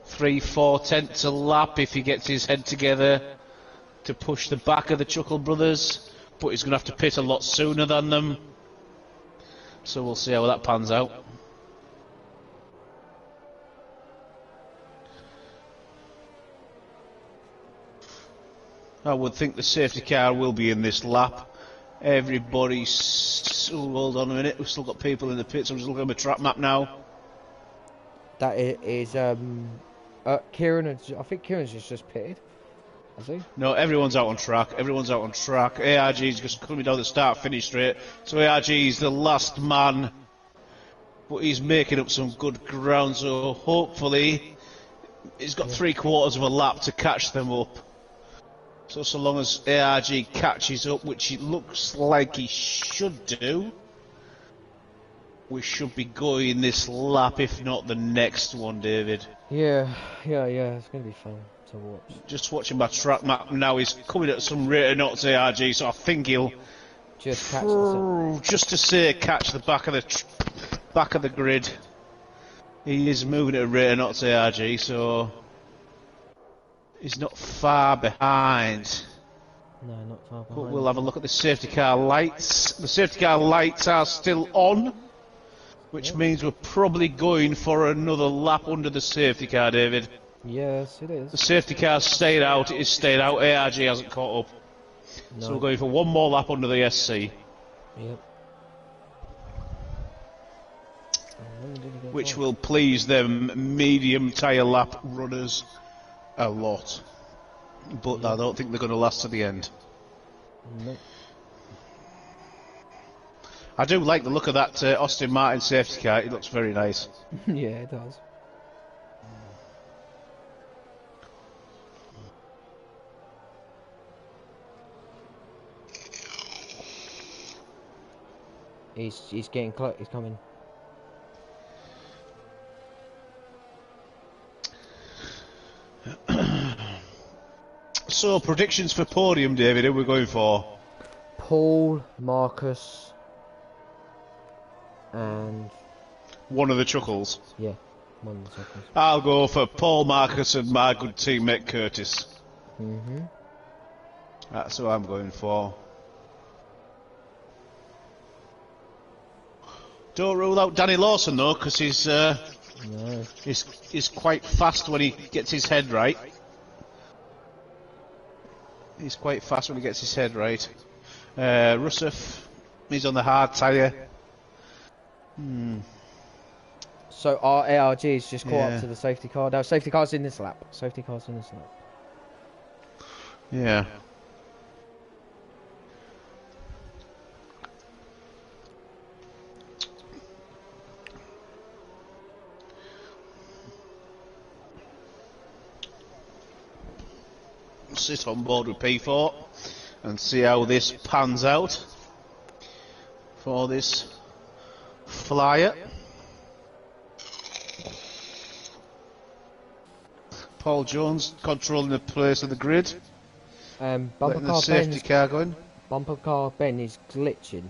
3-4 tenths a lap if he gets his head together to push the back of the Chuckle Brothers, but he's going to have to pit a lot sooner than them. So we'll see how that pans out. I would think the safety car will be in this lap. Everybody's... Oh, hold on a minute, we've still got people in the pits. I'm just looking at my track map now. That is, Kieran, I think Kieran's just pitted. Has he? No, everyone's out on track. Everyone's out on track. ARG's just coming down the start-finish straight. So ARG's the last man. But he's making up some good ground, so hopefully he's got 3/4 of a lap to catch them up. So long as ARG catches up, which it looks like he should do. we should be going this lap, if not the next one, David. Yeah. It's going to be fun to watch. Just watching my track map now, he's coming at some rate of knots ARG, so I think he'll Just catch just to say catch the back of the grid. He is moving at a rate of knots ARG, so he's not far behind. No, not far behind. But we'll have a look at the safety car lights. The safety car lights are still on, which means we're probably going for another lap under the safety car, David. Yes, it is. The safety car's stayed out, it is stayed out, ARG hasn't caught up. No. So we're going for one more lap under the SC. Yep. Which will please them medium tyre lap runners a lot. But I don't think they're going to last to the end. No. I do like the look of that Aston Martin safety car, it looks very nice. Yeah, it does. He's getting close. He's coming. So, predictions for podium, David, who we're going for? Paul, Marcus, and One of the Chuckles. yeah, one of the seconds. I'll go for Paul, Marcus and my good teammate Curtis. That's who I'm going for. Don't rule out Danny Lawson though, because he's quite fast when he gets his head right. He's quite fast when he gets his head right. Russell, he's on the hard tyre. So our ARG is just caught up to the safety car. No, safety car's in this lap. Safety car's in this lap. Yeah. Sit on board with P4 and see how this pans out for this flyer. Paul Jones controlling the place of the grid. Bumper Letting the car safety car going. Bumper car Ben is glitching.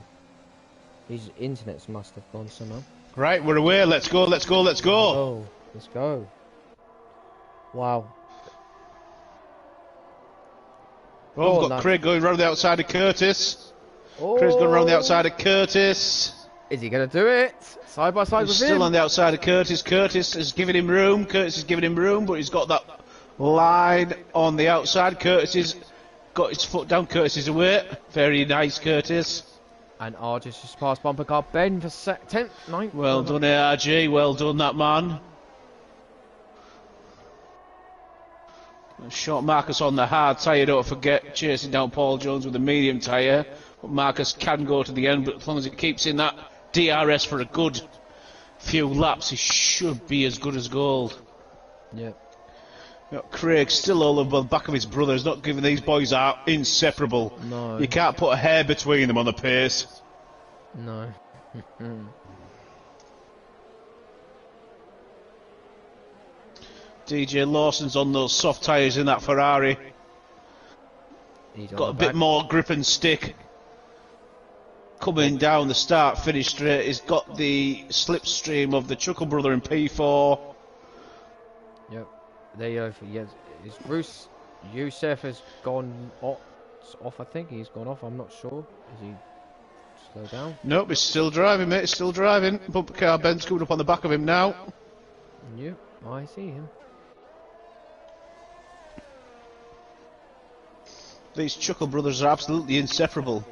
His internet must have gone somehow. Right, we're away. Let's go. Let's go. Let's go. Oh, let's go. Wow. Oh, we've got nice. Craig going round the outside of Curtis. Oh. Craig's going round the outside of Curtis. Is he going to do it? Side by side He's with still him? on the outside of Curtis. Curtis is giving him room. Curtis is giving him room, but he's got that line on the outside. Curtis has got his foot down. Curtis is away. Very nice, Curtis. And Argis just passed bumper car Ben for 10th, 9th. Well done, ARG. Well done, that man. Short Marcus on the hard tyre, don't forget, chasing down Paul Jones with the medium tyre. But Marcus can go to the end, but as long as he keeps in that DRS for a good few laps, he should be as good as gold. Yep. Craig still all over the back of his brother. He's not giving these boys are inseparable. No. You can't put a hair between them on the pace. No. DJ Lawson's on those soft tyres in that Ferrari. He's on Got the a bit back. more grip and stick. Coming down the start finish straight, he's got the slipstream of the Chuckle brother in P4. Yep. There you go. Yes. Is Bruce Youssef has gone off, I think. He's gone off. I'm not sure. Is he slow down? Nope, he's still driving, mate. He's still driving. Bumper car Ben's coming up on the back of him now. Yep. I see him. These Chuckle brothers are absolutely inseparable.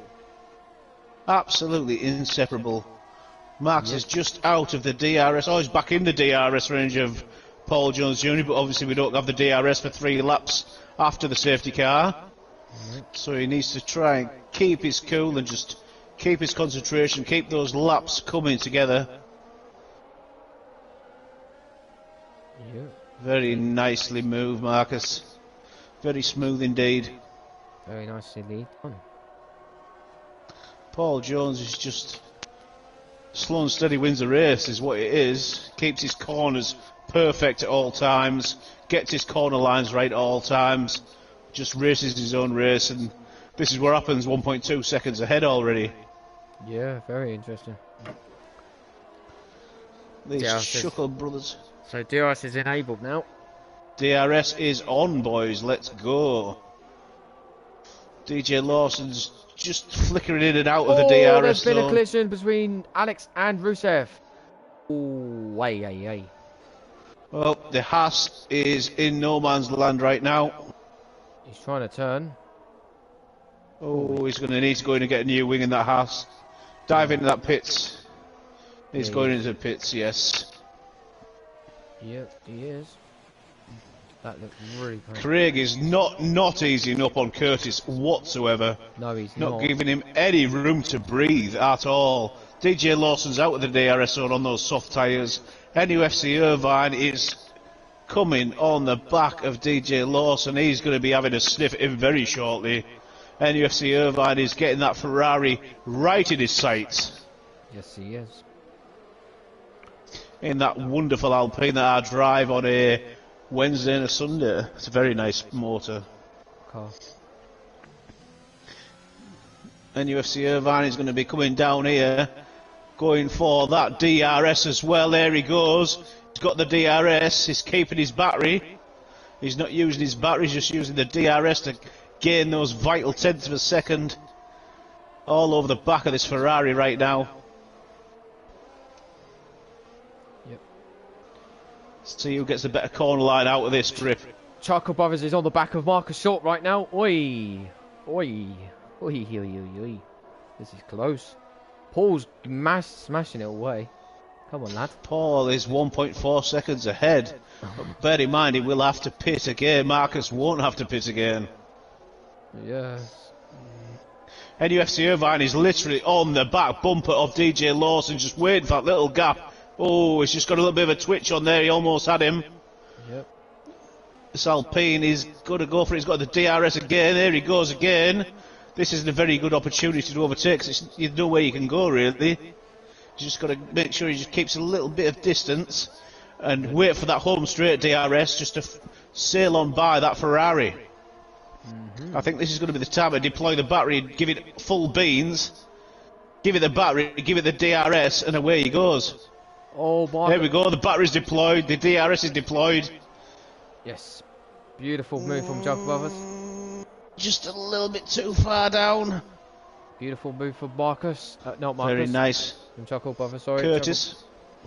Absolutely inseparable. Max is just out of the DRS. Oh, he's back in the DRS range of Paul Jones Jr., but obviously we don't have the DRS for 3 laps after the safety car. So he needs to try and keep his cool and just keep his concentration, keep those laps coming together. Yep. Very nicely moved, Marcus. Very smooth indeed. Very nicely lead on. Paul Jones is just Slow and steady wins the race is what it is. Keeps his corners perfect at all times. Gets his corner lines right at all times. Just races his own race, and this is what happens. 1.2 seconds ahead already. Yeah, very interesting. These DRS Chuckle brothers. So DRS is enabled now. DRS is on, boys. Let's go. DJ Lawson's just flickering in and out of the DRS there's been a zone. collision between Alex and Rusev. Oh, ay. Well, the Haas is in no man's land right now. He's trying to turn. Oh, he's going to need to go in and get a new wing in that Haas. Dive into that pits. He's going into the pits, yes. Yep, he is. That looks really painful. Craig is not easing up on Curtis whatsoever. No, he's Not not. giving him any room to breathe at all. DJ Lawson's out of the DRS zone on those soft tyres. NUFC Irvine is coming on the back of DJ Lawson. He's going to be having a sniff at him very shortly. NUFC Irvine is getting that Ferrari right in his sights. Yes, he is. In that wonderful Alpine that I drive on a Wednesday and a Sunday. It's a very nice motor. Car. NUFC Irvine is going to be coming down here, going for that DRS as well. There he goes. He's got the DRS. He's keeping his battery. He's not using his battery, he's just using the DRS to gain those vital tenths of a second. All over the back of this Ferrari right now. Yep. See who gets the better corner line out of this trip. Charcoal Brothers is on the back of Marcus Short right now. Oi. Oi. Oi, oi, oi, oi. This is close. Paul's smashing it away. Come on, lad. Paul is 1.4 seconds ahead. But bear in mind, he will have to pit again. Marcus won't have to pit again. Yes. NUFC Irvine is literally on the back bumper of DJ Lawson, just waiting for that little gap. Oh, he's just got a little bit of a twitch on there. He almost had him. Yep. This Alpine is going to go for it. He's got the DRS again. There he goes again. This isn't a very good opportunity to overtake. There's no way you can go, really. You just got to make sure he just keeps a little bit of distance and wait for that home straight DRS just to sail on by that Ferrari. I think this is going to be the time to deploy the battery, give it full beans, give it the battery, give it the DRS, and away he goes. Oh, my. There we go, the battery's deployed, the DRS is deployed. Yes. Beautiful move from Charcoal Brothers. Just a little bit too far down. Beautiful move from Marcus. Not Marcus. Very nice. From Charcoal Brothers, sorry. Curtis.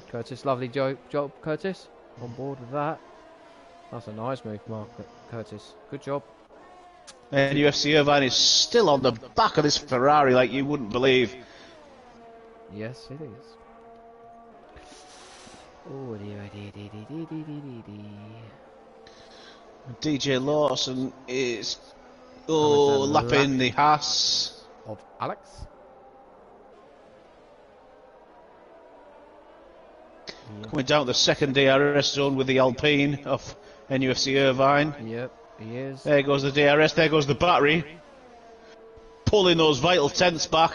Curtis, lovely job, Curtis. On board with that. That's a nice move, Curtis. Good job. And UFC Irvine is still on the back of this Ferrari like you wouldn't believe. Yes, it is. Oh, DJ Lawson is lapping the Haas of Alex. Coming down the second DRS zone with the Alpine of NUFC Irvine. Yep, he is. There goes the DRS, there goes the battery. Pulling those vital tenths back.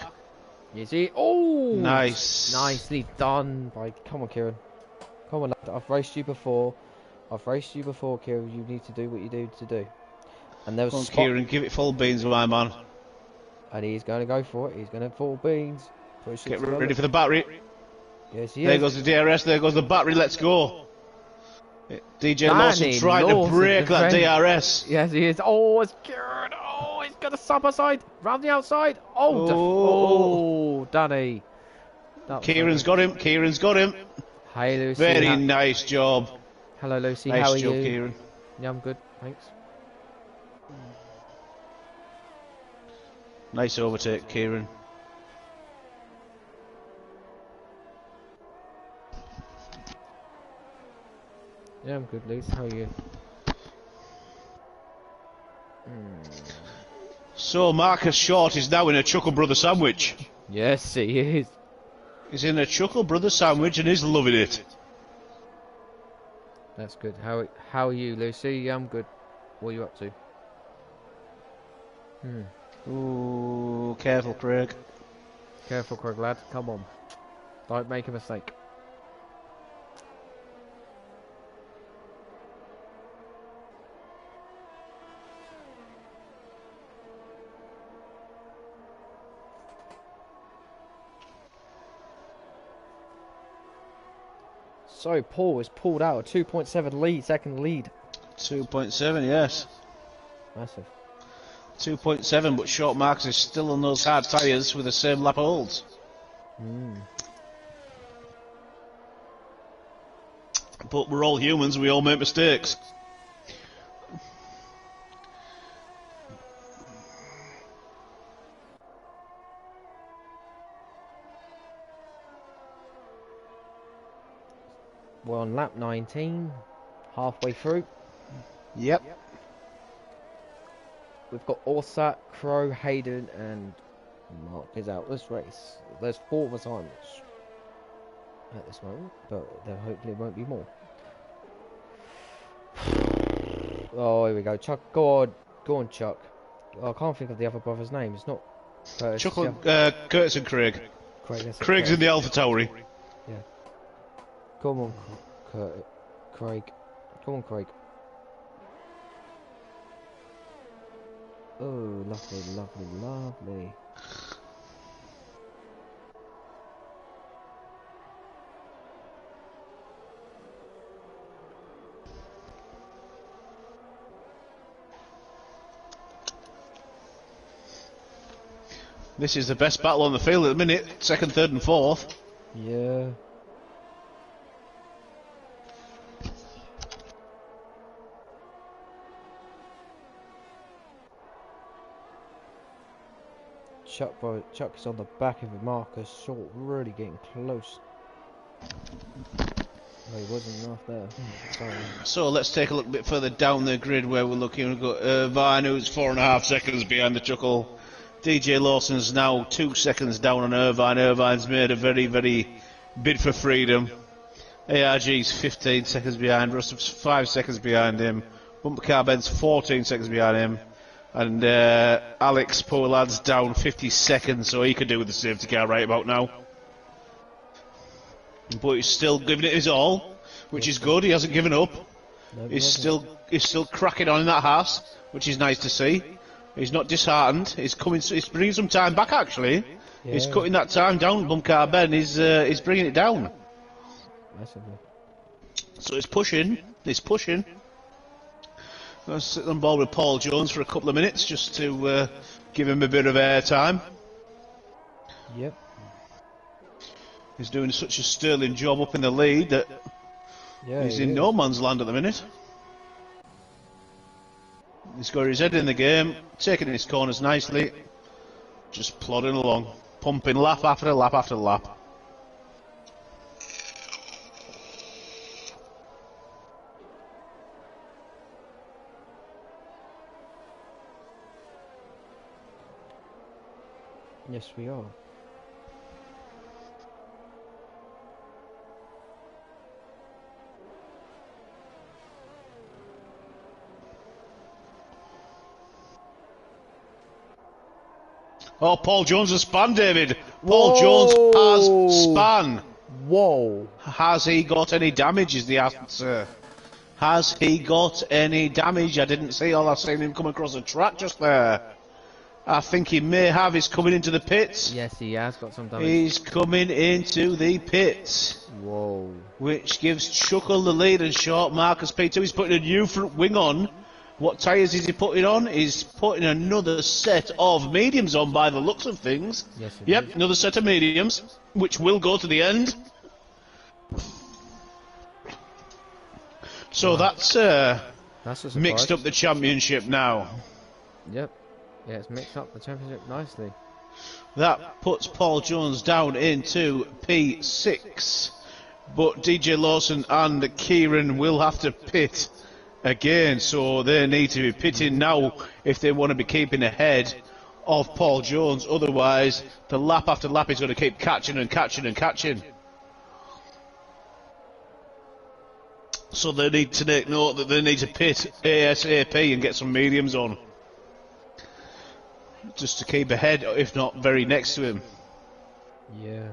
You see? Oh! Nice. Nicely done by... Come on, Kieran. Come on, lad. I've raced you before. Kieran. You need to do what you need to do. And there was Come on, spot... Kieran, give it full beans, my man. And he's going to go for it. He's going to full beans. Get ready for the battery. Yes, he There is. goes the DRS, there goes the battery, let's go. DJ Lawson tried to Lawson break that DRS. Yes, he is. Oh, it's Kieran. Oh, he's got a side by side. Round the outside. Oh, Danny. Kieran's got him, Kieran's got him. Hey, Lucy. Very nice job. Hello, Lucy. Nice How are job, you? Kieran. Yeah, I'm good. Thanks. Nice overtake, Kieran. Yeah, I'm good, Lucy. How are you? So Marcus Short is now in a Chuckle Brother sandwich. Yes, he is. He's in a Chuckle Brother sandwich and he's loving it. That's good. How are you, Lucy? Yeah, I'm good. What are you up to? Ooh, careful, Craig. Careful, Craig, lad. Come on. Don't make a mistake. So Paul has pulled out a 2.7 lead, second lead. 2.7, yes. Massive. 2.7, but short Marcus is still on those hard tyres with the same lap holds. But we're all humans, we all make mistakes. We're on lap 19, halfway through. Yep. We've got Orsat, Crow, Hayden, and Mark is out this race. There's 4 retirements at this moment, but there hopefully won't be more. Oh, here we go. Chuck, go on, Chuck. Oh, I can't think of the other brother's name. It's not Curtis. Curtis and Craig. Craig, Craig's in the Alpha Tauri. Yeah. Come on, Craig. Come on, Craig. Oh, lovely, lovely, lovely. This is the best battle on the field at the minute. Second, third and fourth. Yeah. Chuck is on the back of him. Marcus Short really getting close. No, he wasn't enough there. Sorry. So let's take a look a bit further down the grid where we're looking. We've got Irvine, who's 4.5 seconds behind the Chuckle. DJ Lawson's now 2 seconds down on Irvine. Irvine's made a very, very bid for freedom. ARG's 15 seconds behind. Russell's 5 seconds behind him. Bumper Car Ben's 14 seconds behind him. And Alex, poor lad's down 50 seconds, so he could do with the safety car right about now. But he's still giving it his all, which is good. He hasn't given up. No, He's still cracking on in that Haas, which is nice to see. He's not disheartened. He's bringing some time back actually. Yeah. He's cutting that time down. Bumcar Ben he's bringing it down. Massively. So he's pushing. He's pushing. I'm going to sit on board with Paul Jones for a couple of minutes just to give him a bit of air time. Yep. He's doing such a sterling job up in the lead that he's in no man's land at the minute. He's got his head in the game, taking his corners nicely, just plodding along, pumping lap after lap after lap. Yes, we are. Oh, Paul Jones has spun, David. Paul Jones has spun. Whoa. Has he got any damage is the answer. Has he got any damage? I didn't see all. I've seen him come across the track just there. I think he may have. He's coming into the pits. Yes, he has got some damage. He's coming into the pits. Whoa. Which gives Chuckle the lead and short Marcus P2. He's putting a new front wing on. What tyres is he putting on? He's putting another set of mediums on by the looks of things. Yes, yep, another set of mediums, which will go to the end. So that's mixed up the championship now. Yep. Yeah, it's mixed up the championship nicely. That puts Paul Jones down into P6. But DJ Lawson and Kieran will have to pit again, so they need to be pitting now if they want to be keeping ahead of Paul Jones. Otherwise, the lap after lap is going to keep catching and catching and catching. So they need to take note that they need to pit ASAP and get some mediums on. Just to keep ahead, if not very next to him. Yeah.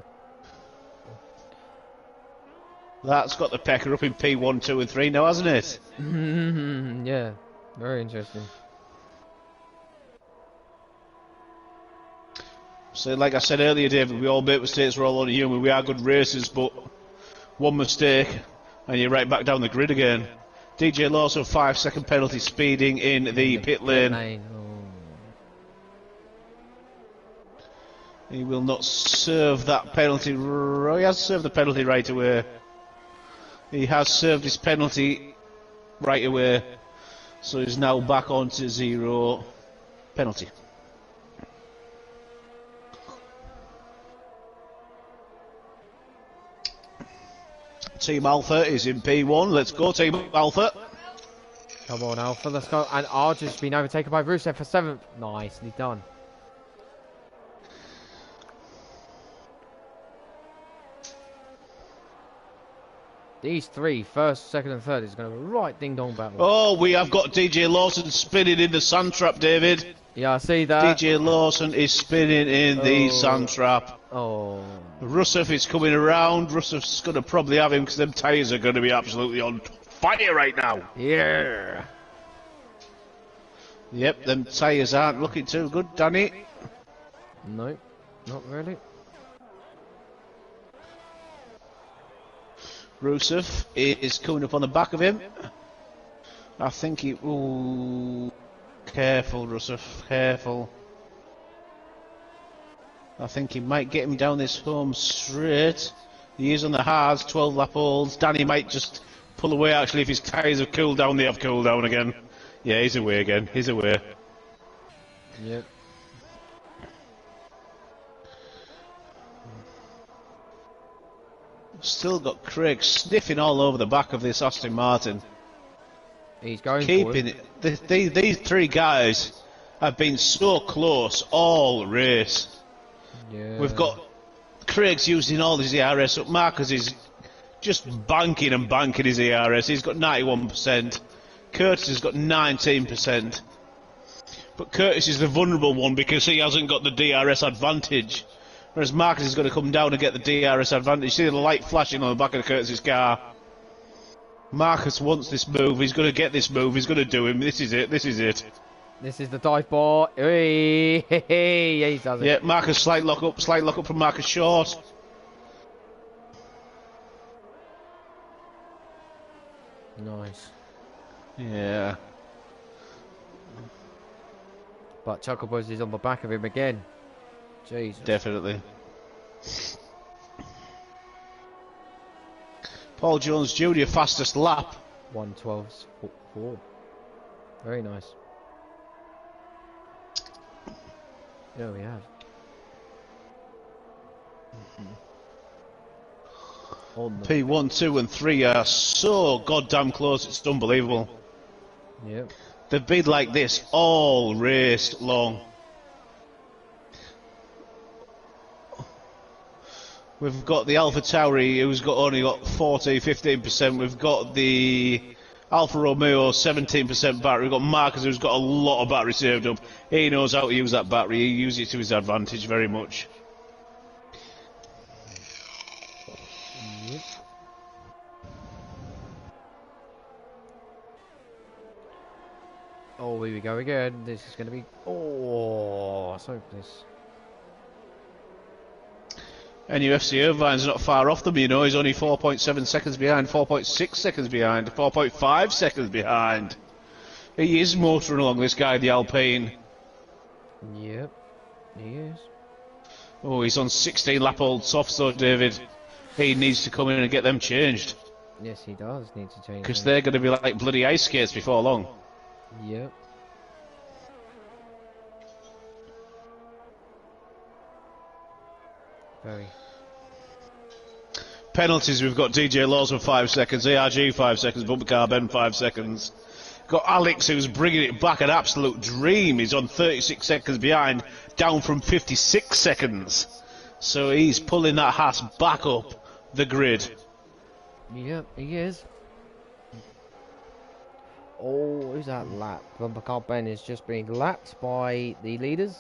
That's got the pecker up in P1, 2 and 3 now, hasn't it? Yeah, very interesting. So, like I said earlier, David, we all make mistakes, we're all only human, we are good racers, but one mistake, and you're right back down the grid again. DJ Lawson, 5-second penalty, speeding in the pit lane. Oh. He will not serve that penalty. He has served the penalty right away. He has served his penalty right away. So he's now back on to 0 penalty. Team Alpha is in P1. Let's go, Team Alpha. Come on, Alpha, let's go. And Archer's been overtaken by Rusev for 7th. Nicely done. These three, first, second, and third, is going to be a right ding-dong battle. Oh, we have got DJ Lawson spinning in the sand trap, David. Yeah, I see that. DJ Lawson is spinning in the sand trap. Oh. Rusev is coming around. Rusev's going to probably have him because them tyres are going to be absolutely on fire right now. Yeah. Yep, them tyres aren't looking too good, Danny. No, not really. Rusev is coming up on the back of him. I think he... Ooh, careful, Rusev, careful. I think he might get him down this home straight. He is on the hards, 12 lap olds. Danny might just pull away actually if his tyres have cooled down. They have cooled down again. Yeah, he's away again. He's away. Yep. Still got Craig sniffing all over the back of this Aston Martin. He's going Keeping for it. These three guys have been so close all race. Yeah. We've got Craig's using all his ERS up. Marcus is just banking and banking his ERS. He's got 91%. Curtis has got 19%. But Curtis is the vulnerable one because he hasn't got the DRS advantage. Whereas Marcus is going to come down and get the DRS advantage. See the light flashing on the back of Curtis's car. Marcus wants this move. He's going to get this move. He's going to do him. This is it. This is it. This is the dive bar. Hey, yeah, he does it. Yeah, Marcus, slight lock up from Marcus short. Nice. Yeah. But Chucklebuzz is on the back of him again. Jesus. Definitely. Paul Jones Jr. fastest lap. 1:12.4. Very nice. Yeah, we have. On the P1, 2 and 3 are so goddamn close, it's unbelievable. Yep. They've been like this all race long. We've got the Alpha Tauri who's only got 15%. We've got the Alfa Romeo 17% battery. We've got Marcus who's got a lot of battery saved up. He knows how to use that battery. He uses it to his advantage very much. Yep. Oh, here we go again. This is going to be... Oh, let's hope this... NUFC Irvine's not far off them, you know. He's only 4.7 seconds behind, 4.6 seconds behind, 4.5 seconds behind. He is motoring along, this guy, the Alpine. Yep, he is. Oh, he's on 16 lap old softs though, David. He needs to come in and get them changed. Yes, he does need to change. Because they're going to be like bloody ice skates before long. Yep. Very. Penalties, we've got DJ Lawson 5 seconds, ARG 5 seconds, Bumper Car Ben 5 seconds. Got Alex who's bringing it back, an absolute dream. He's on 36 seconds behind, down from 56 seconds. So he's pulling that Haas back up the grid. Yep, he is. Oh, who's that lap? Bumper Car Ben is just being lapped by the leaders.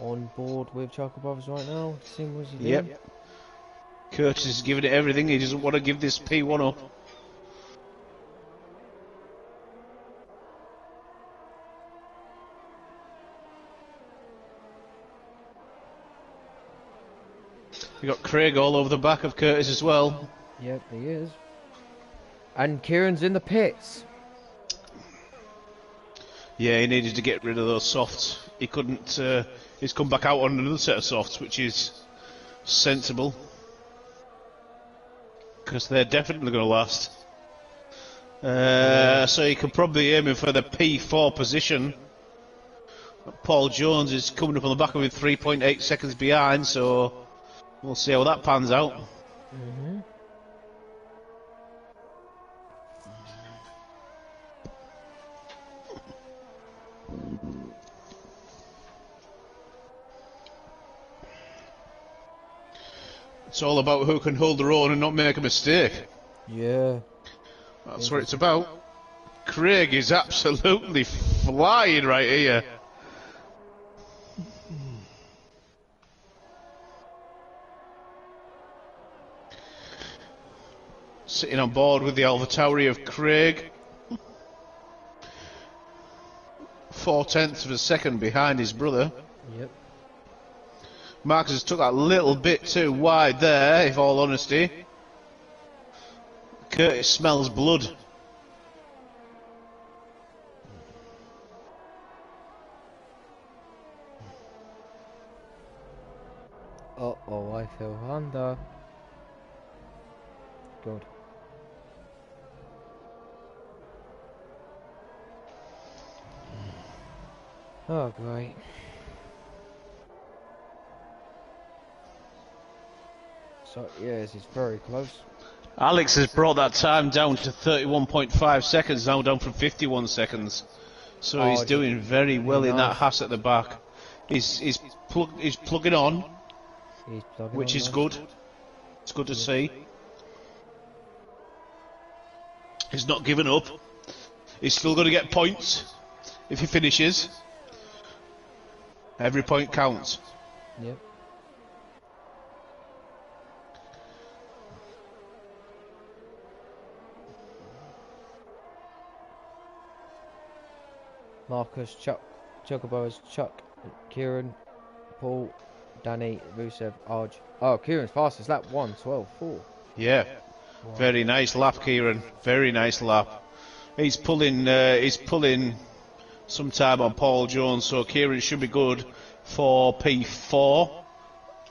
on board with Chuckle Brothers right now. Seeing what's he doing. Yep. Curtis is giving it everything. He doesn't want to give this P1 up. You got Craig all over the back of Curtis as well. Yep, he is. And Kieran's in the pits. Yeah, he needed to get rid of those softs. He couldn't. He's come back out on another set of softs, which is sensible. Because they're definitely going to last. So he could probably be aiming for the P4 position. Paul Jones is coming up on the back of him 3.8 seconds behind, so we'll see how that pans out. Mm-hmm. It's all about who can hold their own and not make a mistake. Yeah. That's what it's about. Craig is absolutely flying right here. Sitting on board with the AlphaTauri of Craig. 4/10 of a second behind his brother. Yep. Marcus has took that little bit too wide there, if all honesty. Curtis smells blood. Uh-oh, I feel under. Good. Oh, great. So, yes, it's very close. Alex has brought that time down to 31.5 seconds, now down from 51 seconds. So he's doing very well in that Haas at the back. He's plugging on, which is good. It's good to see. He's not giving up. He's still going to get points if he finishes. Every point counts. Yep. Marcus, Chuck, Chocobos, Chuck, Kieran, Paul, Danny, Rusev, Arj. Oh, Kieran's fastest lap, 1:12.4. Yeah. Wow. Very nice lap, Kieran. Very nice lap. He's pulling some time on Paul Jones, so Kieran should be good for P4,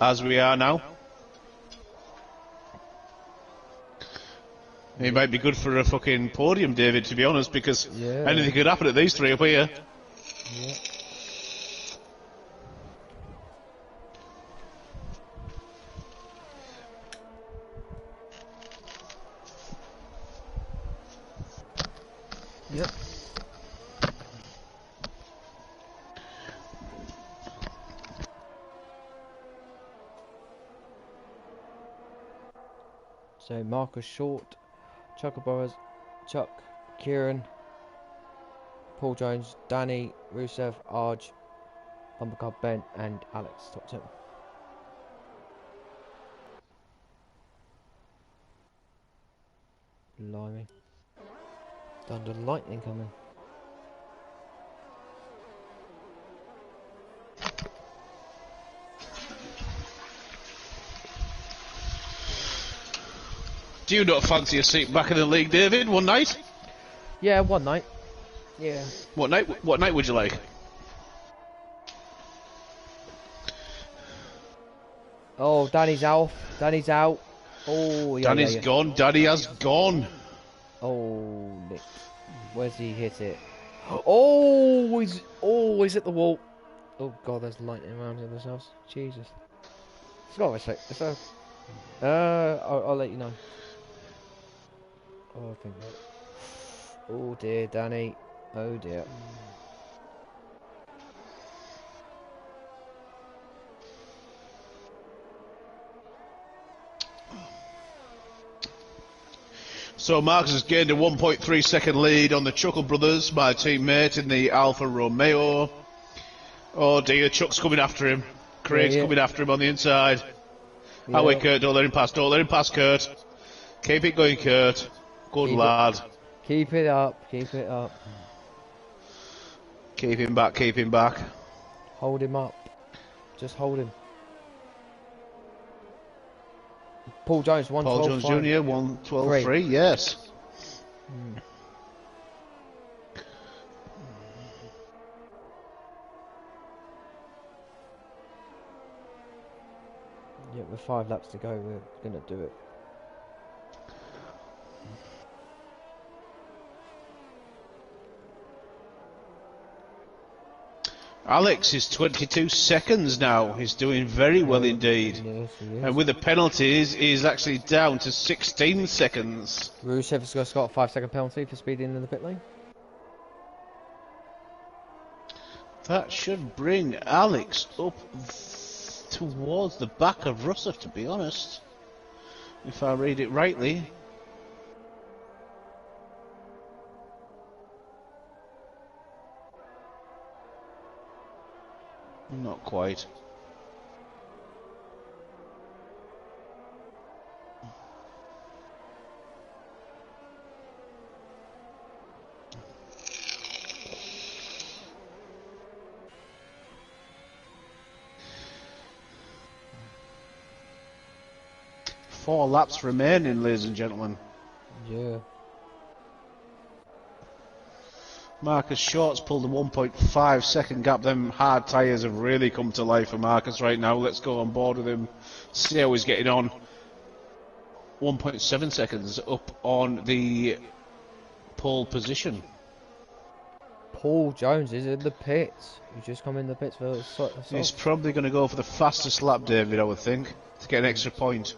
as we are now. He might be good for a fucking podium, David, to be honest, because anything could happen at these three up here. Yeah. Yep. So Marcus Short, Chuckleburrows, Chuck, Kieran, Paul Jones, Danny, Rusev, Arj, Bumpercar Ben and Alex, top 10. Blimey. Thunder lightning coming. Do you not fancy a seat back in the league, David, one night? Yeah, one night. Yeah. What night would you like? Oh, Danny's out. Danny's out. Oh, yeah. Danny's gone. Danny has gone. Oh, Nick. Where's he hit it? Oh, he's at the wall. Oh God, there's lightning around in this house. Jesus. It's got a sec. I'll let you know. Oh, I think that. Oh dear, Danny. Oh dear. So Marcus has gained a 1.3 second lead on the Chuckle Brothers, my teammate in the Alfa Romeo. Oh dear, Chuck's coming after him. Craig's coming after him on the inside. Yeah. Away, Kurt, don't let him pass, Kurt. Keep it going, Kurt. Good lad. Keep it up, keep it up. Keep him back, keep him back. Hold him up. Just hold him. Paul Jones, 112.5. Paul Jones Jr., 112.3, yes. Yeah, with 5 laps to go, we're going to do it. Alex is 22 seconds now. He's doing very well indeed. Yes, he is. And with the penalties, he's actually down to 16 seconds. Rusev's just got a 5-second penalty for speeding in the pit lane. That should bring Alex up towards the back of Russell, to be honest. If I read it rightly. Not quite. Four laps remaining, ladies and gentlemen. Yeah. Marcus Short's pulled a 1.5 second gap. Them hard tyres have really come to life for Marcus right now. Let's go on board with him, see how he's getting on. 1.7 seconds up on the pole position. Paul Jones is in the pits. He's just come in the pits for He's probably going to go for the fastest lap, David, I would think, to get an extra point.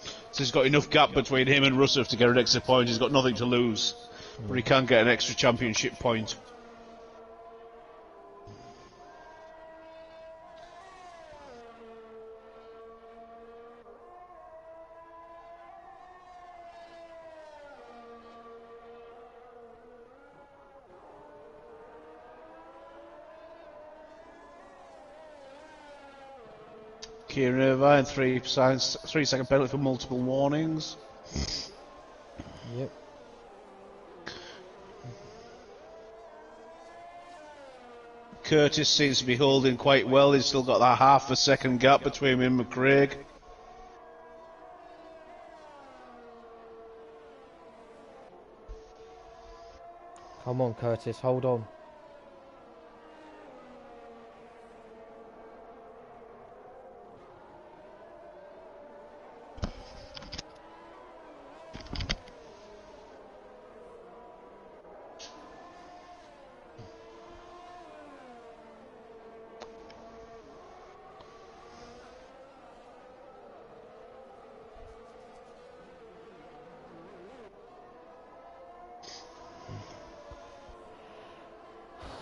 So he's got enough gap between him and Rusev to get an extra point. He's got nothing to lose, but he can get an extra championship point. Kieran Irvine, 3-second penalty for multiple warnings. Yep. Curtis seems to be holding quite well. He's still got that half a second gap between him and Craig. Come on, Curtis, hold on.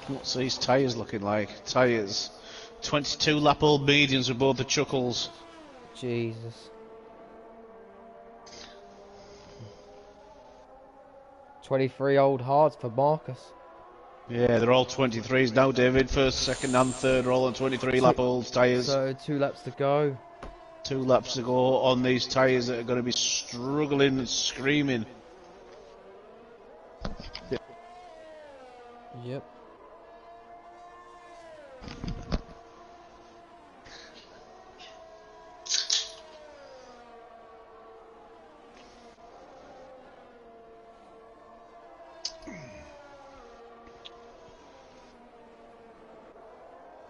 What's these tyres looking like? Tyres. 22 lap old mediums with both the chuckles. Jesus. 23 old hards for Marcus. Yeah, they're all 23s now, David. First, second and third are all on 23 lap old tyres. So 2 laps to go. 2 laps to go on these tyres that are going to be struggling and screaming. Yep.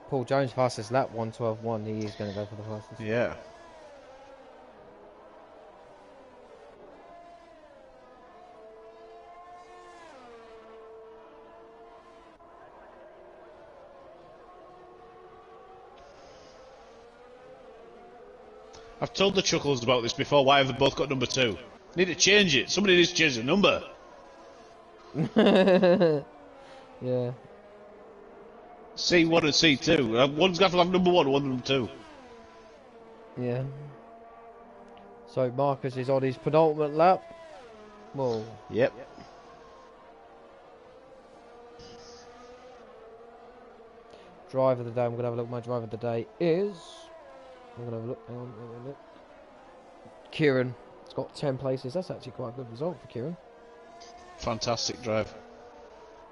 Paul Jones fastest lap 1:12.1. He is going to go for the fastest. Yeah. I've told the Chuckles about this before. Why have they both got number 2? Need to change it. Somebody needs to change the number. Yeah. C1 and C2. One's got to have number 1, one number 2. Yeah. So Marcus is on his penultimate lap. Whoa. Yep. driver of the day. I'm gonna have a look. My driver of the day is. I'm gonna have a look. Hang on, hang on, look. Kieran. It's got 10 places. That's actually quite a good result for Kieran. Fantastic drive.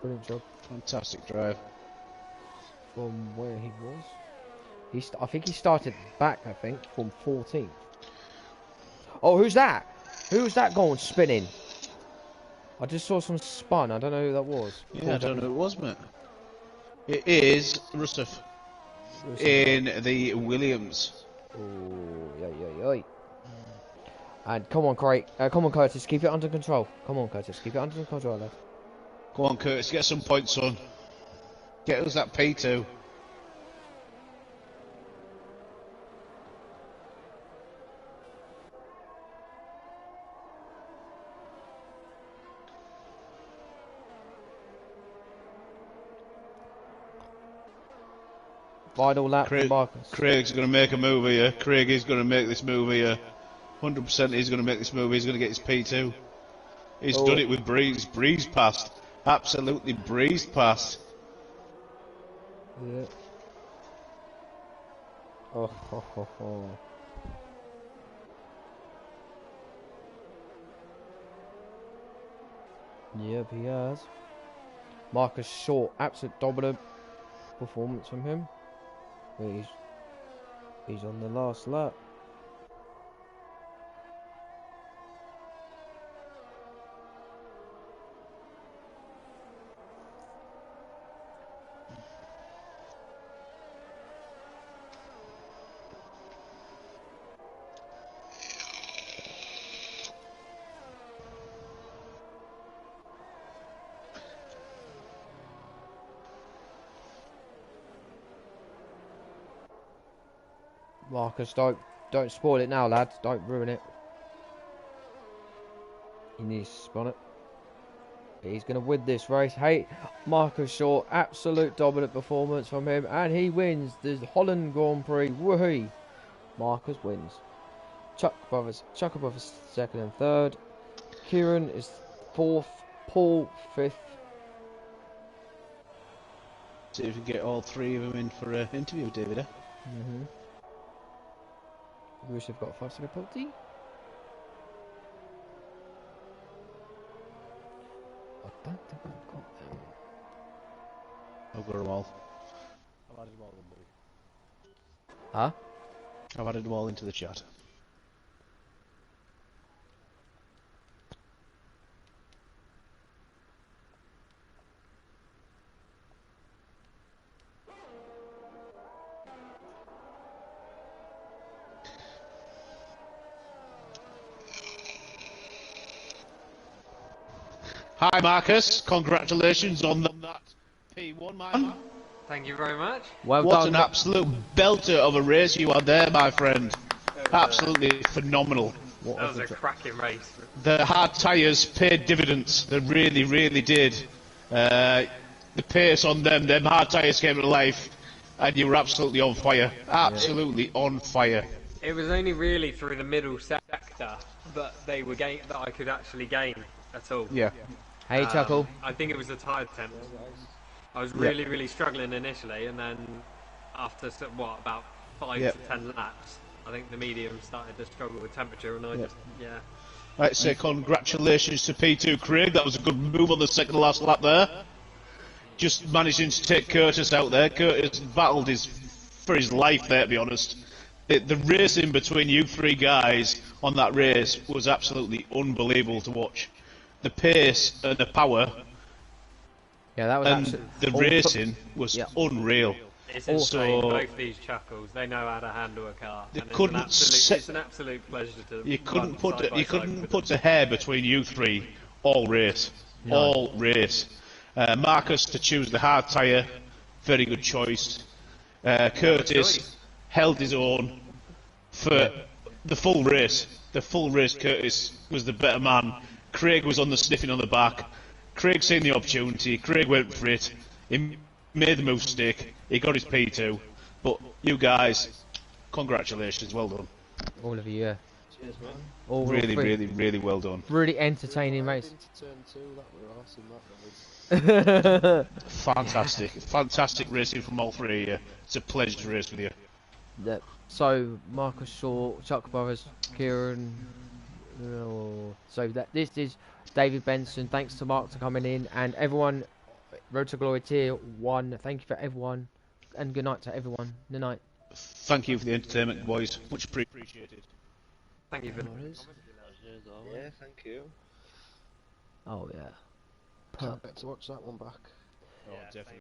Brilliant job. Fantastic drive. From where he was. I think he started back. I think from 14th. Oh, who's that? Who's that going spinning? I just saw some spun. I don't know who that was. Yeah, I don't know who it was, mate. It is Russell in the Williams. Oh, yeah. And come on, Craig. Come on, Curtis. Keep it under control. Come on, Curtis. Keep it under control, lad. Go on, Curtis. Get some points, son. Get us that P2. Final lap for Marcus. Craig's going to make a move here. Craig is going to make this move here. 100% he's going to make this move. He's going to get his P2. He's done it with breeze. Breeze past. Absolutely breezed past. Yeah. Oh, ho, ho, ho. Yep, he has. Marcus Short, absolute dominant performance from him. He's on the last lap. Marcus, don't spoil it now, lads. Don't ruin it. He needs to spin it. But he's going to win this race. Hey, Marcus Short, absolute dominant performance from him, and he wins the Holland Grand Prix. Woohoo! Marcus wins. Chuck Brothers second and third. Kieran is fourth. Paul fifth. See if we can get all three of them in for an interview with David, eh? Mm-hmm. We wish we've got a 5-second penalty. I don't think I've got them. I've got them all. I've added them all in. Huh? I've added them all into the chat. Hi Marcus, congratulations on that P1, my man. Thank you very much. Well What done. an absolute belter of a race you had there, my friend. Absolutely phenomenal. What That was a the cracking race. The hard tyres paid dividends. They really, really did. The pace on them hard tyres came to life, and you were absolutely on fire. Absolutely on fire. It was only really through the middle sector that I could actually gain at all. Yeah. Hey, Chuckle. I think it was the tyre temp. I was really struggling initially, and then after about 5 to 10 laps, I think the medium started to struggle with temperature, and I just Right, so congratulations to P2 Craig. That was a good move on the second last lap there. Just managing to take Curtis out there. Curtis battled for his life there, to be honest. The racing between you three guys on that race was absolutely unbelievable to watch. The pace and the power Yeah, that was and the racing was unreal. it's insane. Both these chuckles, they know how to handle a car. They And couldn't it's an absolute pleasure to. You couldn't run put side by you side couldn't with put them. a hair between you three all race. No. All race. Marcus to choose the hard tyre, very good choice. Curtis held his own for the full race. The full race, Curtis was the better man. Craig was on the sniffing on the back. Craig seen the opportunity. Craig went for it. He made the move stick. He got his P2. But you guys, congratulations, well done. all of you, yeah. Cheers, man. All Really, three. really, really well done. Really entertaining race. Into turn 2, that were awesome, that was. Fantastic, fantastic racing from all three of you. It's a pleasure to race with you. Yep. So Marcus Shaw, Chuck Brothers, Kieran. So that this is David Benson. Thanks to Mark for coming in and everyone. Road to Glory Tier 1. Thank you for everyone, and good night to everyone. Good night. Thank you for the entertainment, boys. Much appreciated. Thank you for the Yeah, thank you. Oh yeah. Can't wait to watch that one back. Oh, definitely.